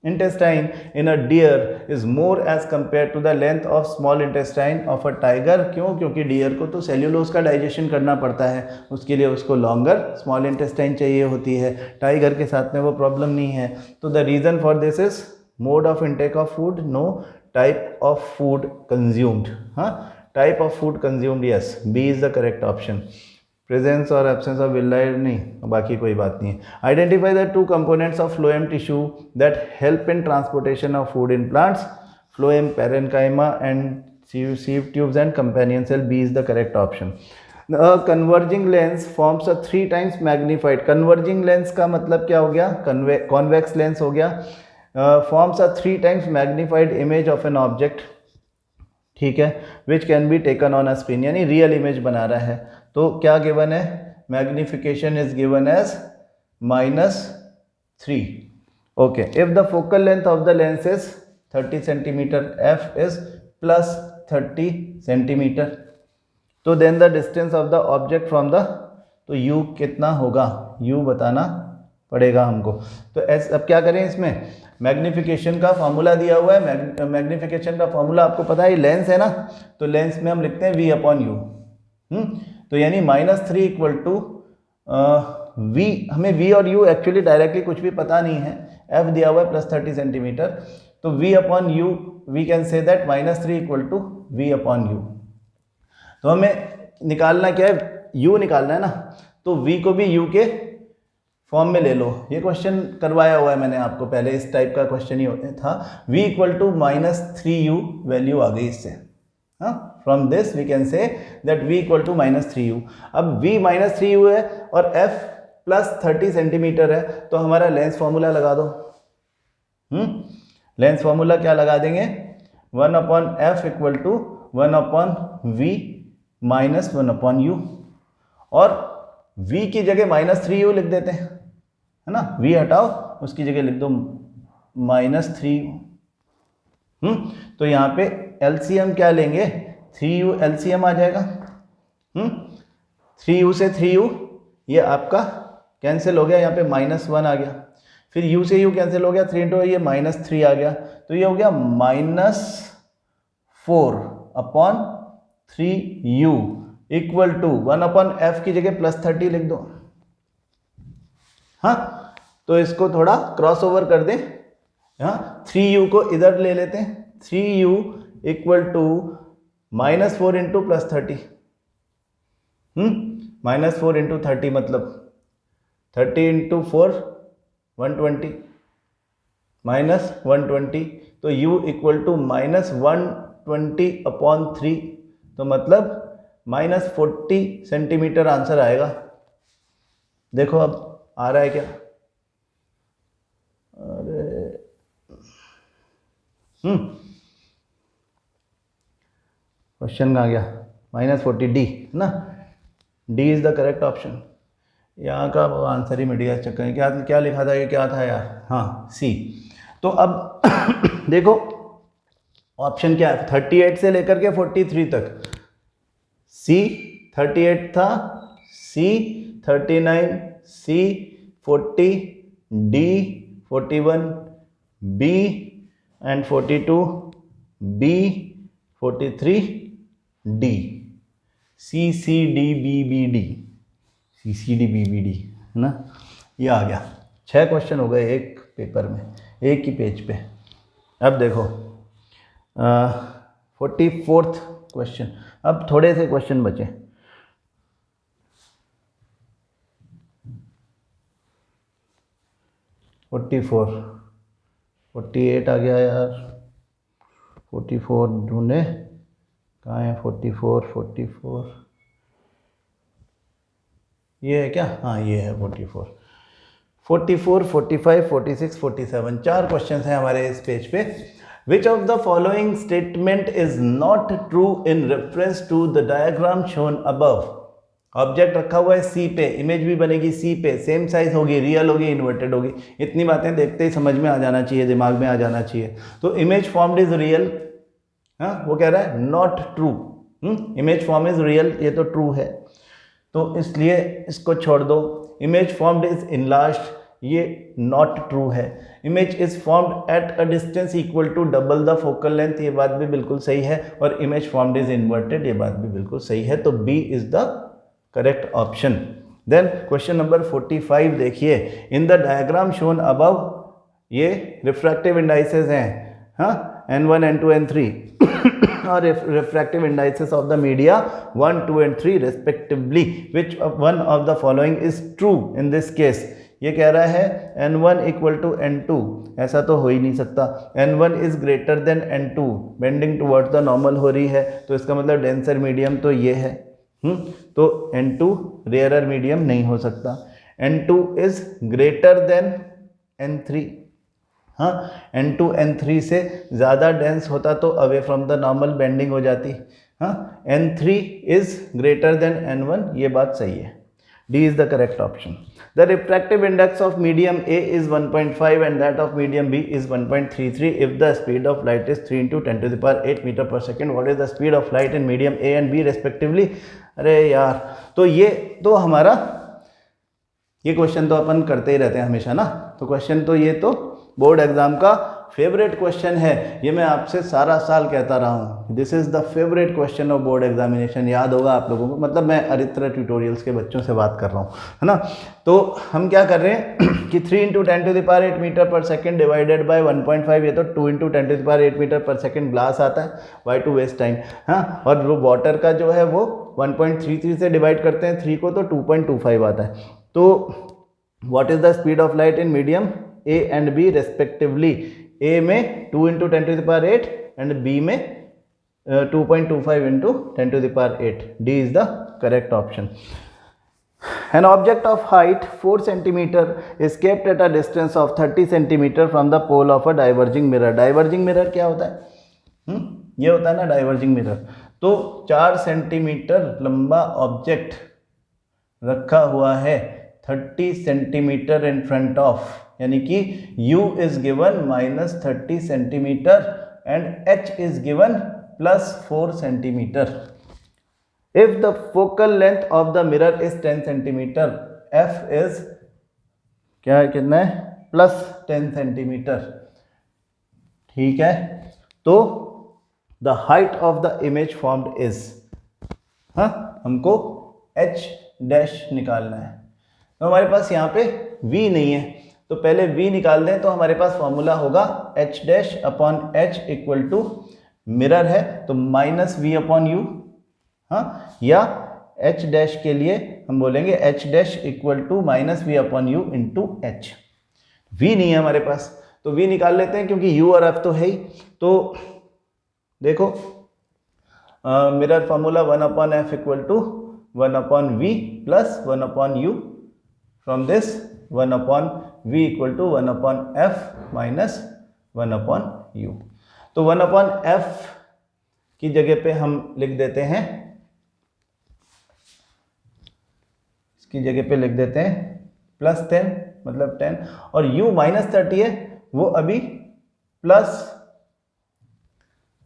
intestine in a deer is more as compared to the length of small intestine of a tiger। क्यों? क्योंकि डियर को तो सेल्यूलोज का डाइजेशन करना पड़ता है, उसके लिए उसको लॉन्गर स्मॉल इंटेस्टाइन चाहिए होती है, टाइगर के साथ में वो प्रॉब्लम नहीं है। तो the reason for this is mode of intake of food, no, type of food consumed, हाँ, type of food consumed, yes, B is the correct option. Presence or absence of villi नहीं, बाकी कोई बात नहीं है। Identify the 2 components of phloem tissue that help in transportation of food in plants, phloem, parenchyma and sieve tubes and companion cell. B is the correct option. Converging lens forms a 3 times magnified. Converging lens का मतलब क्या हो गया, कॉन्वेक्स लेंस हो गया। Forms a 3 times magnified image of an object, ठीक है, which can be taken on a screen, यानी रियल इमेज बना रहा है। तो क्या गिवन है, magnification is given as -3। Okay, if the focal length of the lens is 30 centimetre, F is +30 centimetre, तो then the distance of the object from the, तो U कितना होगा, U बताना पड़ेगा हमको। तो अब क्या करें, इसमें मैग्निफिकेशन का फॉर्मूला दिया हुआ है। मैग्निफिकेशन का फॉर्मूला आपको पता है, लेंस है ना, तो लेंस में हम लिखते हैं V/U। तो यानी -3 इक्वल टू V, हमें V और U एक्चुअली डायरेक्टली कुछ भी पता नहीं है, F दिया हुआ है +30 सेंटीमीटर, तो V/U we can say that -3 equal to V/U। तो हमें निकालना क्या है, U निकालना है ना, तो V को भी U के फॉर्म में ले लो। ये क्वेश्चन करवाया हुआ है मैंने आपको पहले, इस टाइप का क्वेश्चन ही था। V = -3U वैल्यू आ गई इससे, हाँ, from this we can say that V = -3U। अब V -3U है और F +30 सेंटीमीटर है, तो हमारा लेंस फॉर्मूला लगा दो। लेंस फॉर्मूला क्या लगा देंगे, 1/F = 1/V -1/U, और V की जगह -3U लिख देते हैं, है ना, V हटाओ, उसकी जगह लिख दो -3U। तो यहाँ पे LCM क्या लेंगे, 3U LCM आ जाएगा। 3U से 3U ये आपका कैंसिल हो गया, यहाँ पे -1 आ गया, फिर U से U कैंसिल हो गया, 3 × ये -3 आ गया, तो ये हो गया -4/3U इक्वल टू 1/F की जगह +30 लिख दो। हाँ, तो इसको थोड़ा क्रॉस ओवर कर दें, यहाँ 3u को इधर ले लेते हैं, 3u equal to -4 into plus 30, -4 into 30 मतलब 30 इंटू 4 120 -120, तो u इक्वल टू -120/3, तो मतलब -40 सेंटीमीटर आंसर आएगा। देखो अब आ रहा है क्या? अरे क्वेश्चन कहाँ गया? -40 डी है ना, D is the correct option. यहाँ का आंसर ही मिट गया चक्कर। क्या क्या लिखा था, ये क्या था यार? हाँ सी। तो अब देखो ऑप्शन क्या है, 38 से लेकर के 43 तक, सी 38 था, C 39, C 40, D 41, B and 42, B 43, D, C C D B B D, C C D B B D है ना, ये आ गया। 6 क्वेश्चन हो गए एक पेपर में, एक ही पेज पे। अब देखो 44th क्वेश्चन, अब थोड़े से क्वेश्चन बचे। फोर्टी 48 आ गया यार, 44 ढूंढे, कहाँ है 44 ये है क्या? हाँ ये है 44, 45, 46, 47, 4 क्वेश्चन हैं हमारे इस पेज पे। Which of the following statement is not true in reference to the diagram shown above? Object रखा हुआ है सी पे, इमेज भी बनेगी सी पे, सेम साइज होगी, रियल होगी, इन्वर्टेड होगी। इतनी बातें देखते ही समझ में आ जाना चाहिए, दिमाग में आ जाना चाहिए। तो इमेज फॉर्म्ड इज रियल, हाँ वो कह रहा है not true, image form is real, ये तो ट्रू है, तो इसलिए इसको छोड़ दो। इमेज फॉर्म्ड इज इनलार्ज्ड, ये नॉट ट्रू है। Image is formed at a distance equal to double the focal length, ये बात भी बिल्कुल सही है। और इमेज फॉर्म्ड इज इन्वर्टेड, ये बात भी बिल्कुल सही है। तो B is the correct option. Then question number 45 देखिए, in the diagram shown above, ये रिफ्रैक्टिव इंडाइसेस हैं, हाँ N1, N2, N3 और refractive indices of the media 1, 2 and 3 respectively. Which one of the following is true in this case? ये कह रहा है N1 इक्वल टू N2, ऐसा तो हो ही नहीं सकता। N1 is greater then N2, bending towards the normal हो रही है, तो इसका मतलब डेंसर मीडियम तो ये है। तो N2 रेयरर मीडियम नहीं हो सकता। N2 is greater then N3, हाँ N2 N3 से ज़्यादा डेंस होता तो away from the normal bending हो जाती, हाँ। N3 is greater then N1, ये बात सही है। D is the correct option. The refractive index of medium A is 1.5 and that of medium B is 1.33 if the speed of light is 3 into 10 to the power 8 meter per second. What is the speed of light in medium A and B respectively? अरे यार, तो ये तो हमारा, ये क्वेश्चन तो अपन करते ही रहते हैं हमेशा ना, तो क्वेश्चन तो ये तो बोर्ड एग्जाम का फेवरेट क्वेश्चन है, ये मैं आपसे सारा साल कहता रहा हूँ। This is the favourite question of board examination, याद होगा आप लोगों को, मतलब मैं अरित्रा ट्यूटोरियल्स के बच्चों से बात कर रहा हूँ, है ना। तो हम क्या कर रहे हैं कि 3 into 10 to the power 8 metre पर सेकेंड डिवाइडेड बाय 1.5, ये तो 2 into 10 to the power 8 metre पर सेकेंड ग्लास आता है, वाई टू वेस्ट टाइम, हाँ। और वो वाटर का जो है वो 1.33 से डिवाइड करते हैं 3 को, तो 2.25 आता है। तो what is the speed of light in medium A and B respectively? A में 2 into 10 to the power 8 and B में 2.25 into 10 to the power 8. D is the correct option. An object of height 4 cm is kept at a distance of 30 cm from the pole of a diverging mirror. Diverging mirror क्या होता है? ये होता है ना diverging mirror। तो 4 सेंटीमीटर लंबा ऑब्जेक्ट रखा हुआ है 30 सेंटीमीटर इन फ्रंट ऑफ, यानी कि u is given -30 centimetre and h is given +4 centimetre. If the focal length of the mirror is 10 centimetre, f is क्या है, कितना है, +10 सेंटीमीटर, ठीक है। तो the height of the image formed is, हाँ हमको h डैश निकालना है, तो हमारे पास यहाँ पे v नहीं है, तो पहले V निकाल दें, तो हमारे पास फॉर्मूला होगा H dash upon H equal to mirror है तो माइनस V अपॉन U, हाँ, या H डैश के लिए हम बोलेंगे H dash equal to minus V upon U into H। V नहीं है हमारे पास तो V निकाल लेते हैं क्योंकि U और F तो है ही। तो देखो mirror formula 1 upon F equal to 1 upon V plus 1 upon U, from this 1 upon V equal to 1 upon F minus 1 upon U। तो 1 अपॉन F की जगह पे हम लिख देते हैं, इसकी जगह पे लिख देते हैं प्लस 10 मतलब 10, और U माइनस 30 है वो अभी प्लस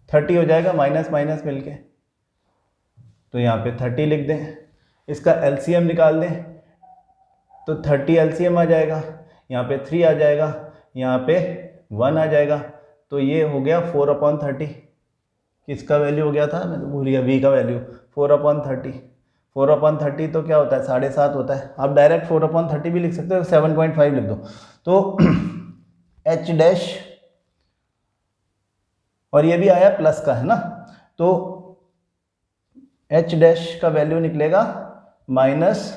30 हो जाएगा, माइनस माइनस मिलके, तो यहाँ पे 30 लिख दें। इसका LCM निकाल दें तो 30 LCM आ जाएगा, यहाँ पे 3 आ जाएगा, यहाँ पे 1 आ जाएगा, तो ये हो गया 4 अपॉन 30। किसका वैल्यू हो गया था, मैं तो भूल गया, V का वैल्यू 4 अपॉन 30। 4 अपॉन 30 तो क्या होता है, 7.5 होता है। आप डायरेक्ट 4 अपॉन 30 भी लिख सकते हो, 7.5 लिख दो। तो H डैश, और ये भी आया प्लस का है ना, तो H डैश का वैल्यू निकलेगा minus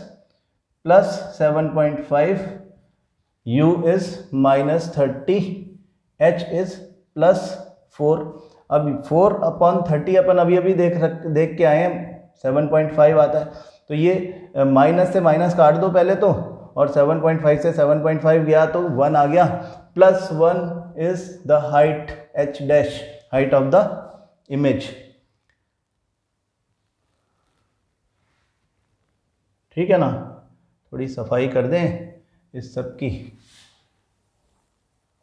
plus 7.5, U is minus 30, H is plus 4। अब 4 अपॉन 30 अपन अभी अभी देख के आए हैं 7.5 आता है, तो ये माइनस से माइनस काट दो पहले तो, और 7.5 से 7.5 गया तो 1 आ गया, plus 1 is the height H dash, height of the image. ठीक है ना, थोड़ी सफाई कर दें इस सब की।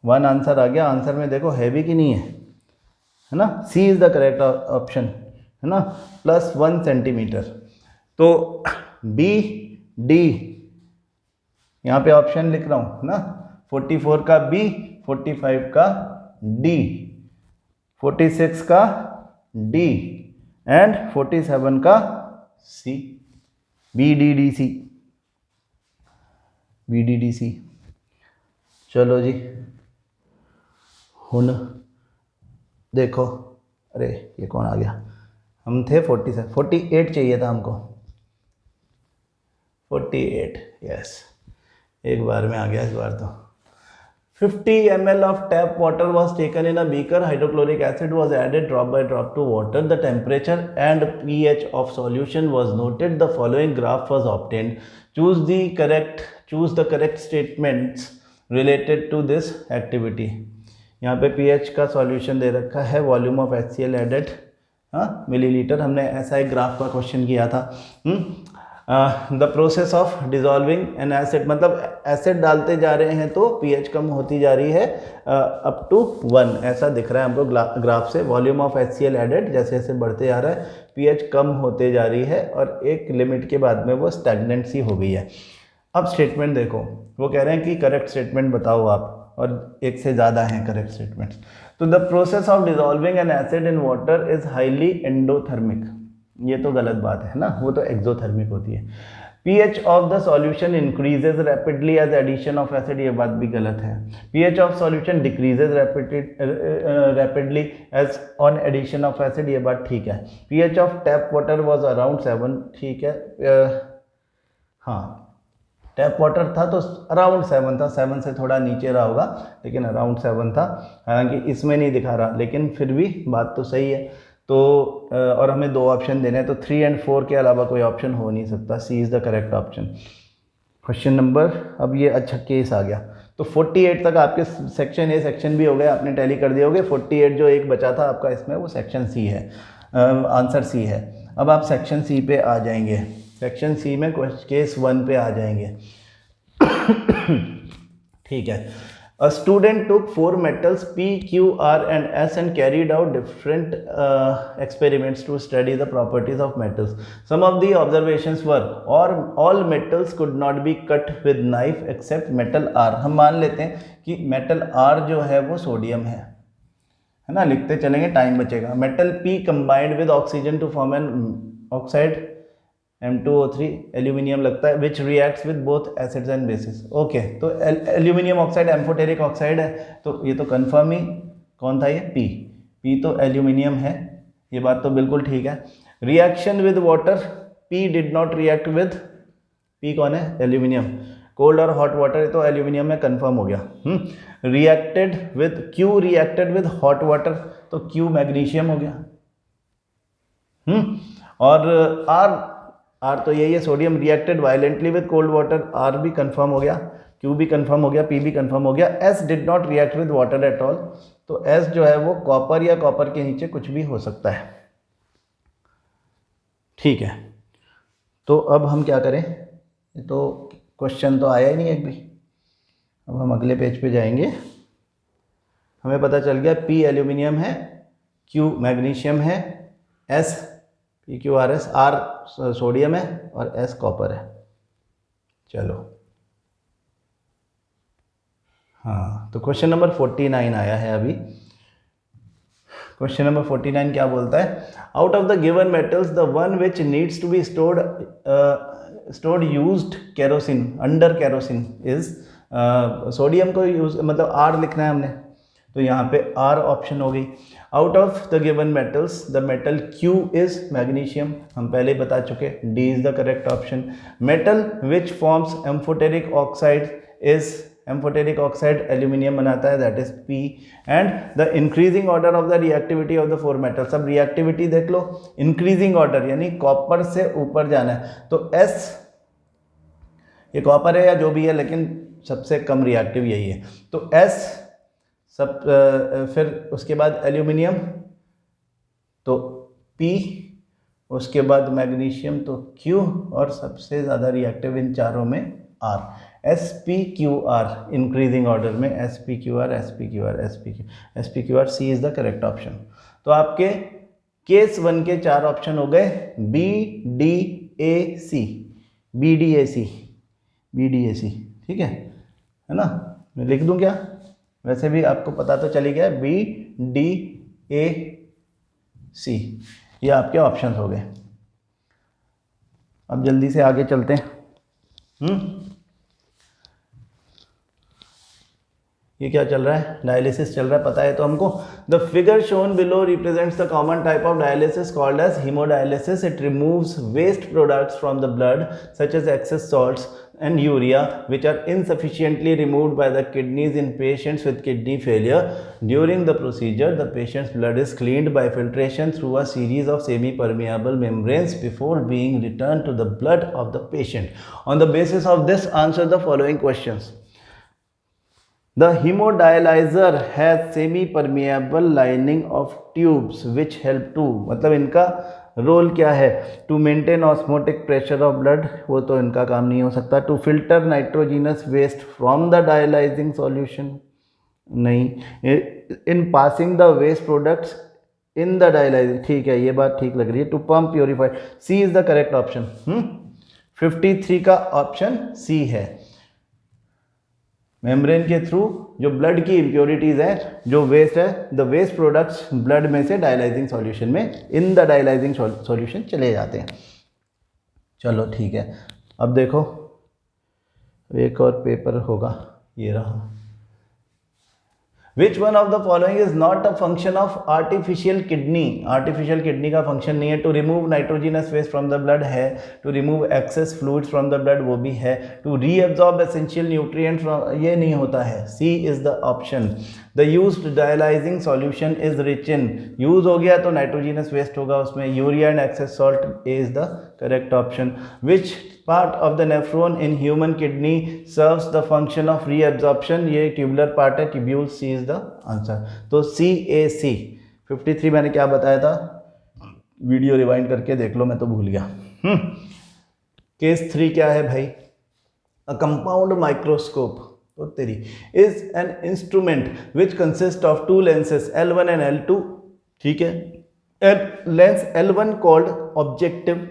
1 आंसर आ गया, आंसर में देखो है भी कि नहीं है ना, C is the correct option, है ना, प्लस 1 सेंटीमीटर। तो B D यहाँ पे ऑप्शन लिख रहा हूँ ना, 44 का B, 45 का D, 46 का D एंड 47 का C, BDDC, BDDC। चलो जी, हुन देखो, अरे ये कौन आ गया, हम थे 48 चाहिए था हमको, 48, यस, एक बार में आ गया इस बार तो। 50 ml of tap water was taken in a beaker. Hydrochloric acid was added drop by drop to water. The temperature and pH of solution was noted. The following graph was obtained. Choose the correct statements related to this activity. यहाँ पे pH का solution दे रखा है, volume of HCl added, हाँ, मिलीलीटर। हमने ऐसा एक ग्राफ का क्वेश्चन किया था। The process of dissolving N acid, मतलब एसिड डालते जा रहे हैं तो पीएच कम होती जा रही है अप टू 1, ऐसा दिख रहा है हमको ग्राफ से। वॉल्यूम ऑफ HCl एडेड जैसे जैसे बढ़ते जा रहा है, पीएच कम होते जा रही है और एक लिमिट के बाद में वो स्टैग्नेंट सी हो गई है। अब स्टेटमेंट देखो, वो कह रहे हैं कि करेक्ट स्टेटमेंट बताओ आप, और एक से ज़्यादा हैं करेक्ट स्टेटमेंट्स। तो the process of dissolving N acid in water is highly endothermic, ये तो गलत बात है ना, वो तो एक्सोथर्मिक होती है। pH of the solution increases rapidly as addition of acid, ये बात भी गलत है। pH of solution decreases rapidly as on addition of acid, ये बात ठीक है। pH of tap water was around 7, ठीक है, हाँ, टैप वाटर था तो अराउंड 7 था, 7 से थोड़ा नीचे रहा होगा, लेकिन अराउंड 7 था, हालांकि इसमें नहीं दिखा रहा, लेकिन फिर भी बात तो सही है। तो और हमें 2 ऑप्शन देने हैं, तो 3 और 4 के अलावा कोई ऑप्शन हो नहीं सकता, C is the correct option. Question number, अब ये अच्छा केस आ गया, तो 48 तक आपके सेक्शन ए सेक्शन बी हो गए, आपने टैली कर दिए होगे। 48 जो एक बचा था आपका इसमें, वो सेक्शन सी है, आंसर सी है। अब आप सेक्शन सी पे आ जाएंगे, सेक्शन सी में केस 1 पे आ जाएंगे। ठीक है, A student took 4 metals P, Q, R and S and carried out different experiments to study the properties of metals. Some of the observations were, all metals could not be cut with knife except metal R. हम मान लेते हैं कि metal R जो है वो सोडियम है ना, लिखते चलेंगे, टाइम बचेगा। Metal P combined with oxygen to form an oxide M2O3 aluminium लगता है, विच reacts with both acids and bases. Okay, तो एल्यूमिनियम ऑक्साइड एम्फोटेरिक ऑक्साइड है, तो ये तो कन्फर्म ही कौन था, ये पी तो एल्यूमिनियम है, ये बात तो बिल्कुल ठीक है। Reaction with water, P did not react with, P कौन है, एल्यूमिनियम, कोल्ड और हॉट वाटर, तो एल्यूमिनियम में कंफर्म हो गया। Reacted with, Q reacted with hot water, तो क्यू मैग्नीशियम हो गया। और आर तो यही है, sodium reacted violently with cold water, R भी कंफर्म हो गया, क्यू भी कंफर्म हो गया, पी भी कंफर्म हो गया। S did not react with water at all, तो एस जो है वो कॉपर या कॉपर के नीचे कुछ भी हो सकता है। ठीक है, तो अब हम क्या करें, तो क्वेश्चन तो आया ही नहीं एक भी। अब हम अगले पेज पे जाएंगे। हमें पता चल गया पी एल्यूमिनियम है, क्यू मैग्नीशियम है, एस PQRS, आर सोडियम है और एस कॉपर है। चलो, हाँ, तो क्वेश्चन नंबर 49 आया है अभी। क्वेश्चन नंबर 49 क्या बोलता है, out of the given metals the one which needs to be stored used kerosene, under kerosene is, sodium को यूज मतलब आर लिखना है हमने, तो यहाँ पे आर ऑप्शन हो गई। Out of the given metals the metal Q is magnesium, हम पहले बता चुके, D is the correct option. Metal which forms amphoteric oxide is, amphoteric oxide aluminium बनाता है, that is P. And the increasing order of the reactivity of the four metals, अब रिएक्टिविटी देख लो, इंक्रीजिंग ऑर्डर यानी कॉपर से ऊपर जाना है, तो एस, ये कॉपर है या जो भी है लेकिन सबसे कम रिएक्टिव यही है, तो एस सब, फिर उसके बाद एल्यूमिनियम तो पी, उसके बाद मैग्नीशियम तो क्यू, और सबसे ज़्यादा रिएक्टिव इन चारों में R, S P Q R, increasing order में S P Q R, S P Q R, S P Q R, C is the correct option. तो आपके केस 1 के 4 ऑप्शन हो गए, B D A C, B D A C, B D A C, ठीक है ना, मैं लिख दूं क्या, वैसे भी आपको पता तो चली गया, बी डी ए सी, ये आपके ऑप्शंस हो गए। अब जल्दी से आगे चलते हैं। ये क्या चल रहा है, डायलिसिस चल रहा है, पता है तो हमको। The figure shown below represents the common type of dialysis called as haemodialysis. It removes waste products from the blood such as excess salts and urea which are insufficiently removed by the kidneys in patients with kidney failure. During the procedure, the patient's blood is cleaned by filtration through a series of semi-permeable membranes before being returned to the blood of the patient. On the basis of this, answer the following questions. The hemodialyzer has semi-permeable lining of tubes which help to, मतलब इनका रोल क्या है, to maintain osmotic pressure of blood, वो तो इनका काम नहीं हो सकता। To filter nitrogenous waste from the dialysing solution, नहीं। In passing the waste products in the dialysing, ठीक है, ये बात ठीक लग रही है। To pump purified, C is the correct option. 53 का ऑप्शन सी है, मेम्ब्रेन के थ्रू जो ब्लड की इम्प्योरिटीज़ है, जो वेस्ट है, द वेस्ट प्रोडक्ट्स ब्लड में से डायलाइजिंग सॉल्यूशन में, इन द डायलाइजिंग सॉल्यूशन चले जाते हैं। चलो ठीक है, अब देखो एक और पेपर होगा, ये रहा। Which one of the following is not a function of artificial kidney? Artificial kidney का function नहीं है। To remove nitrogenous waste from the blood है, to remove excess fluids from the blood वो भी है, to reabsorb essential nutrients from, ये नहीं होता है। C is the option. The used dialyzing solution is rich in, use हो गया तो nitrogenous waste होगा उसमें, urea and excess salt, A is the correct option. Which part of the nephron in human kidney serves the function of reabsorption? ये tubular part है, tubule, C is the answer. तो C A C। 53 मैंने क्या बताया था, वीडियो रिवाइंड करके देख लो, मैं तो भूल गया। केस 3 क्या है भाई, अ कंपाउंड माइक्रोस्कोप तो तेरी is an instrument which consist of 2 lenses L1 and L2, ठीक है। Lens L1 called objective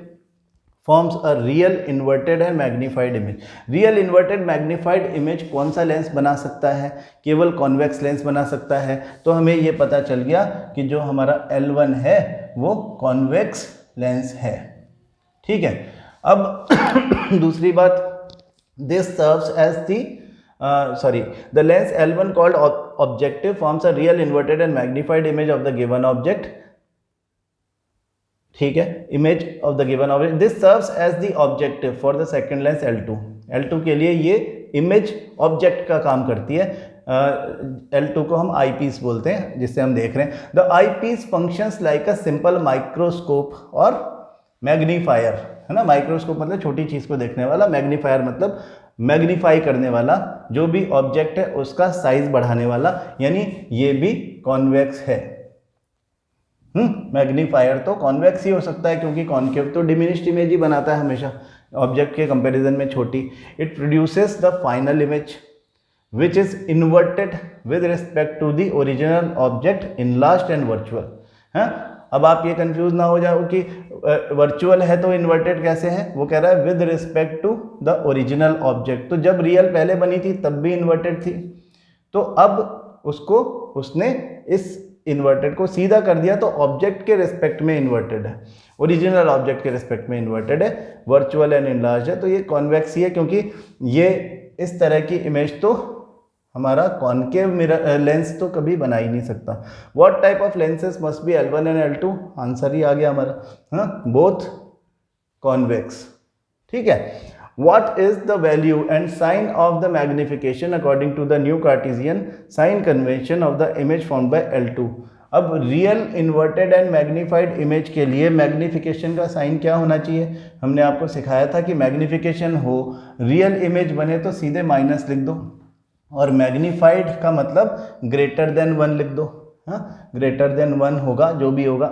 forms a real inverted and magnified image. Real inverted magnified image कौन सा लेंस बना सकता है, केवल कॉन्वेक्स लेंस बना सकता है। तो हमें ये पता चल गया कि जो हमारा L1 है वो कॉन्वेक्स लेंस है, ठीक है। अब दूसरी बात, this serves as the the lens L1 called objective forms a real inverted and magnified image of the given object. ठीक है, image of the given object. This serves as the objective for the second lens L2. L2 के लिए ये image object का काम करती है. L2 को हम eyepiece बोलते हैं, जिससे हम देख रहे हैं. The eyepiece functions like a simple microscope और magnifier, है ना. माइक्रोस्कोप मतलब छोटी चीज को देखने वाला, मैग्नीफायर मतलब मैग्नीफाई करने वाला, जो भी ऑब्जेक्ट है उसका साइज बढ़ाने वाला, यानी ये भी कॉन्वेक्स है. मैग्नीफायर तो कॉन्वेक्स ही हो सकता है, क्योंकि कॉन्केव तो डिमिनिश्ड इमेज ही बनाता है हमेशा ऑब्जेक्ट के कंपैरिजन में छोटी. It produces the final image which is inverted with respect to the original object enlarged and virtual. है, अब आप ये कंफ्यूज ना हो जाओ कि वर्चुअल है तो इन्वर्टेड कैसे है. वो कह रहा है with respect to the original object. तो जब रियल पहले बनी थी तब भी इन्वर्टेड थी, तो अब उसको उसने इस इन्वर्टेड को सीधा कर दिया, तो ऑब्जेक्ट के रिस्पेक्ट में इन्वर्टेड है, ओरिजिनल ऑब्जेक्ट के रिस्पेक्ट में इन्वर्टेड है. वर्चुअल एंड इनलार्ज है, तो ये कॉन्वेक्स ही है, क्योंकि ये इस तरह की इमेज तो हमारा कॉन्केव मिरर लेंस तो कभी बना ही नहीं सकता. What type of lenses must be L1 and L2? Answer ही आ गया हमारा, हाँ, बोथ कॉन्वेक्स. ठीक है. What is the value and sign of the magnification according to the new Cartesian sign convention of the image formed by L2? अब real inverted and magnified image के लिए मैग्निफिकेशन का साइन क्या होना चाहिए? हमने आपको सिखाया था कि मैग्निफिकेशन हो, रियल इमेज बने तो सीधे माइनस लिख दो, और मैग्नीफाइड का मतलब ग्रेटर देन 1 लिख दो. हाँ, ग्रेटर देन 1 होगा जो भी होगा.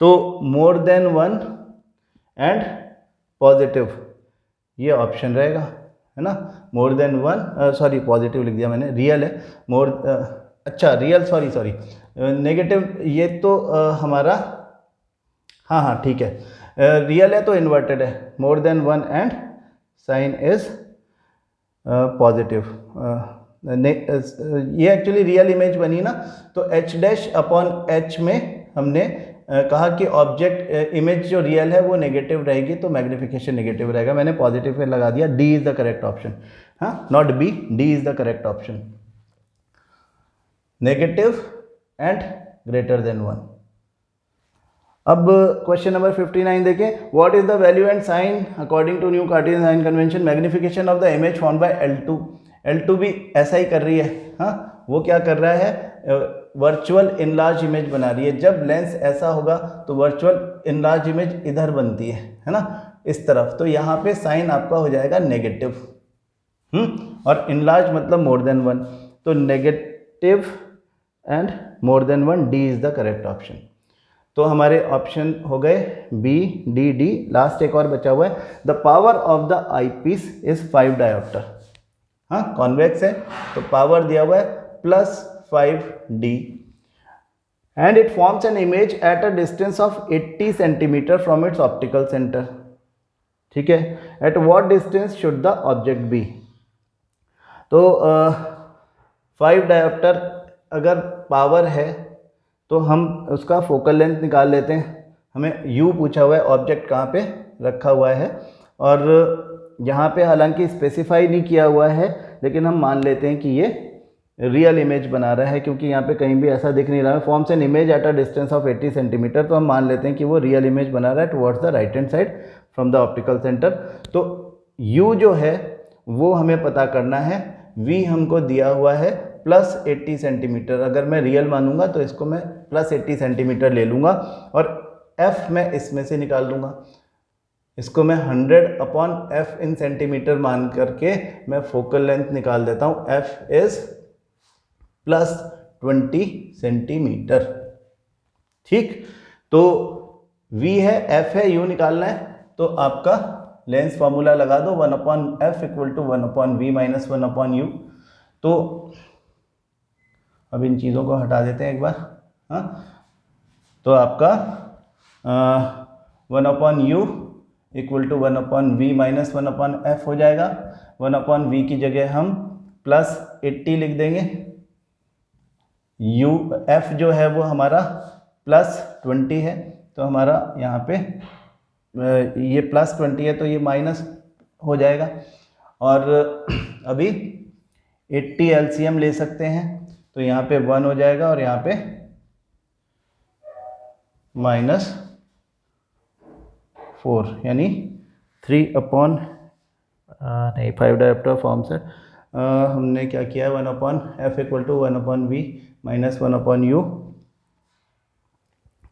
तो मोर देन 1 एंड पॉजिटिव, ये ऑप्शन रहेगा, है ना. मोर देन 1, सॉरी पॉजिटिव लिख दिया मैंने, रियल है. मोर अच्छा रियल, सॉरी नेगेटिव, ये तो हमारा, हाँ ठीक है, रियल है तो इन्वर्टेड है. More than 1 and sign is positive. ये एक्चुअली रियल इमेज बनी ना, तो H' में हमने कहा कि ऑब्जेक्ट इमेज जो रियल है वो नेगेटिव रहेगी, तो मैग्निफिकेशन नेगेटिव रहेगा. मैंने पॉजिटिव पे लगा दिया. D is the correct option. हाँ, not B, D is the correct option. Negative and greater than 1. अब क्वेश्चन नंबर 59 देखें. What is the value and sign according to new Cartesian sign convention magnification of the image formed by L2? L2 भी ऐसा ही कर रही है. हाँ, वो क्या कर रहा है, वर्चुअल इनलार्ज इमेज बना रही है. जब लेंस ऐसा होगा तो वर्चुअल इनलार्ज इमेज इधर बनती है ना, इस तरफ. तो यहाँ पे साइन आपका हो जाएगा नेगेटिव. और इनलार्ज मतलब मोर देन 1, तो negative and more than 1, D is the correct option. तो हमारे ऑप्शन हो गए बी, डी, डी. लास्ट एक और बचा हुआ है. The power of the eyepiece is 5 dioptre. हाँ, कॉन्वेक्स है तो पावर दिया हुआ है +5D, and it forms an image at a distance of 80 centimetre from its optical centre. ठीक है. At what distance should the object be? तो 5 डायोप्टर अगर पावर है तो हम उसका फोकल लेंथ निकाल लेते हैं. हमें U पूछा हुआ है, ऑब्जेक्ट कहाँ पे रखा हुआ है, और यहाँ पे हालांकि स्पेसिफाई नहीं किया हुआ है, लेकिन हम मान लेते हैं कि ये रियल इमेज बना रहा है, क्योंकि यहाँ पे कहीं भी ऐसा दिख नहीं रहा है. Forms an image at a distance of 80 centimetre, तो हम मान लेते हैं कि वो रियल इमेज बना रहा है towards the right hand side from the optical centre. तो U जो है वो हमें पता करना है. V हमको दिया हुआ है +80 सेंटीमीटर. अगर मैं रियल मानूंगा तो इसको मैं +80 सेंटीमीटर ले लूँगा, और F मैं इसमें से निकाल लूँगा. इसको मैं 100/F इन सेंटीमीटर मान करके मैं फोकल लेंथ निकाल देता हूँ. F is +20 centimetre. ठीक, तो V है, F है, U निकालना है, तो आपका लेंस फॉर्मूला लगा दो. 1/F = 1/V - 1/U. तो अब इन चीज़ों को हटा देते हैं एक बार. हाँ, तो आपका 1/U = 1/V - 1/F हो जाएगा. 1/V की जगह हम +80 लिख देंगे. F जो है वो हमारा +20 है, तो हमारा यहाँ पे ये +20 है तो ये माइनस हो जाएगा। और अभी 80 एलसीएम ले सकते हैं, तो यहाँ पे 1 हो जाएगा और यहाँ पे -4, यानी 3 नहीं 5 डायोप्टर फॉर्म से हमने क्या किया है 1/f = 1/v - 1/u।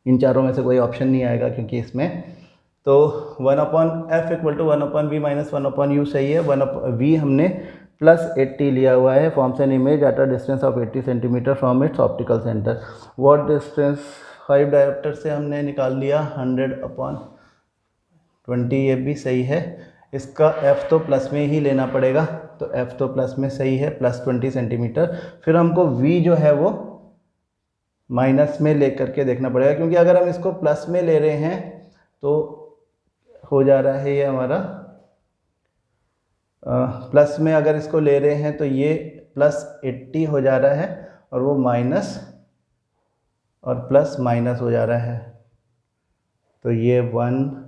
इन चारों में से कोई ऑप्शन नहीं आएगा क्योंकि इसमें, तो 1/f = 1/v - 1/u सही है। 1/v हमने +80 लिया हुआ है। Forms an image at a distance of 80 centimetre from its optical centre. What distance 5 dioptre से हमने निकाल लिया 100/20, ये भी सही है। इसका f तो प्लस में ही लेना पड़ेगा, तो f तो प्लस में सही है, +20 सेंटीमीटर। फिर हमको v जो है वो माइनस में ले करके देखना पड़ेगा, क्योंकि अगर हम इसको प्लस में ले रहे हैं तो हो जा रहा है ये हमारा प्लस में अगर इसको ले रहे हैं तो ये +80 हो जा रहा है और वो माइनस और प्लस माइनस हो जा रहा है, तो ये 1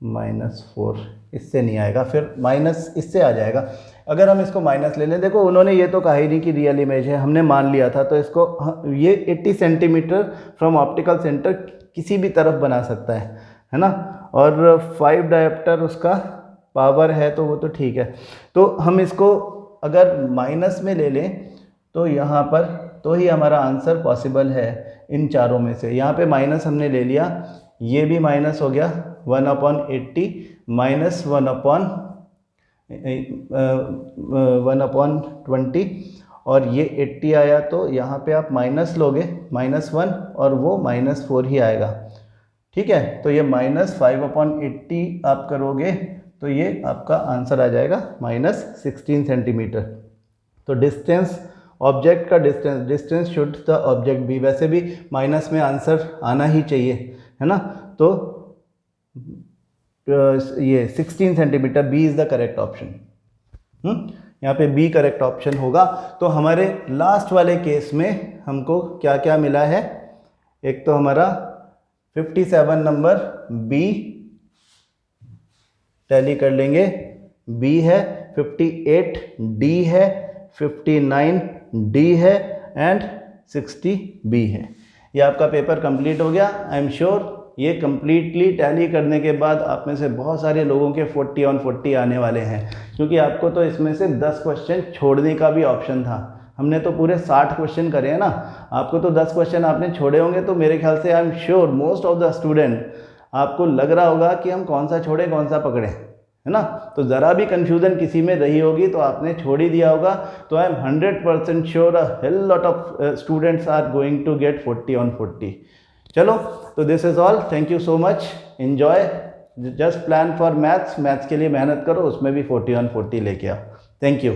-4 इससे नहीं आएगा, फिर माइनस इससे आ जाएगा। अगर हम इसको माइनस ले लें, देखो उन्होंने ये तो कहा ही नहीं कि रियल इमेज है, हमने मान लिया था, तो इसको ये 80 सेंटीमीटर फ्रॉम ऑप्टिकल सेंटर किसी भी तरफ बना सकता है ना। और 5 डायोप्टर उसका पावर है तो वो तो ठीक है। तो हम इसको अगर माइनस में ले लें तो यहाँ पर तो ही हमारा आंसर पॉसिबल है इन चारों में से। यहाँ पे माइनस हमने ले लिया, ये भी माइनस हो गया 1/80 - 1/20 और ये 80 आया, तो यहाँ पे आप माइनस लोगे -1 और वो -4 ही आएगा, ठीक है। तो ये -5/80 आप करोगे तो ये आपका आंसर आ जाएगा -16 सेंटीमीटर। तो डिस्टेंस, ऑब्जेक्ट का distance should the object be, वैसे भी माइनस में आंसर आना ही चाहिए, है ना। तो ये 16 centimetre, B is the correct option. यहाँ पे बी करेक्ट ऑप्शन होगा। तो हमारे लास्ट वाले केस में हमको क्या क्या मिला है, एक तो हमारा 57 नंबर बी टैली कर लेंगे, बी है, 58 डी है, 59 डी है एंड 60 बी है। ये आपका पेपर कंप्लीट हो गया। आई एम श्योर ये कंप्लीटली टैली करने के बाद आप में से बहुत सारे लोगों के 40 on 40 आने वाले हैं, क्योंकि आपको तो इसमें से 10 क्वेश्चन छोड़ने का भी ऑप्शन था। हमने तो पूरे 60 क्वेश्चन करे हैं ना, आपको तो 10 क्वेश्चन आपने छोड़े होंगे। तो मेरे ख्याल से I am sure most of the student आपको लग रहा होगा कि हम कौन सा छोड़ें कौन सा पकड़ें, है ना। तो ज़रा भी कन्फ्यूज़न किसी में रही होगी तो आपने छोड़ ही दिया होगा। तो I am 100% sure a hell lot of students are going to get 40 on 40। चलो, तो this is all, thank you so much, enjoy, just plan for maths के लिए मेहनत करो, उसमें भी 40 on 40 लेके आओ। Thank you.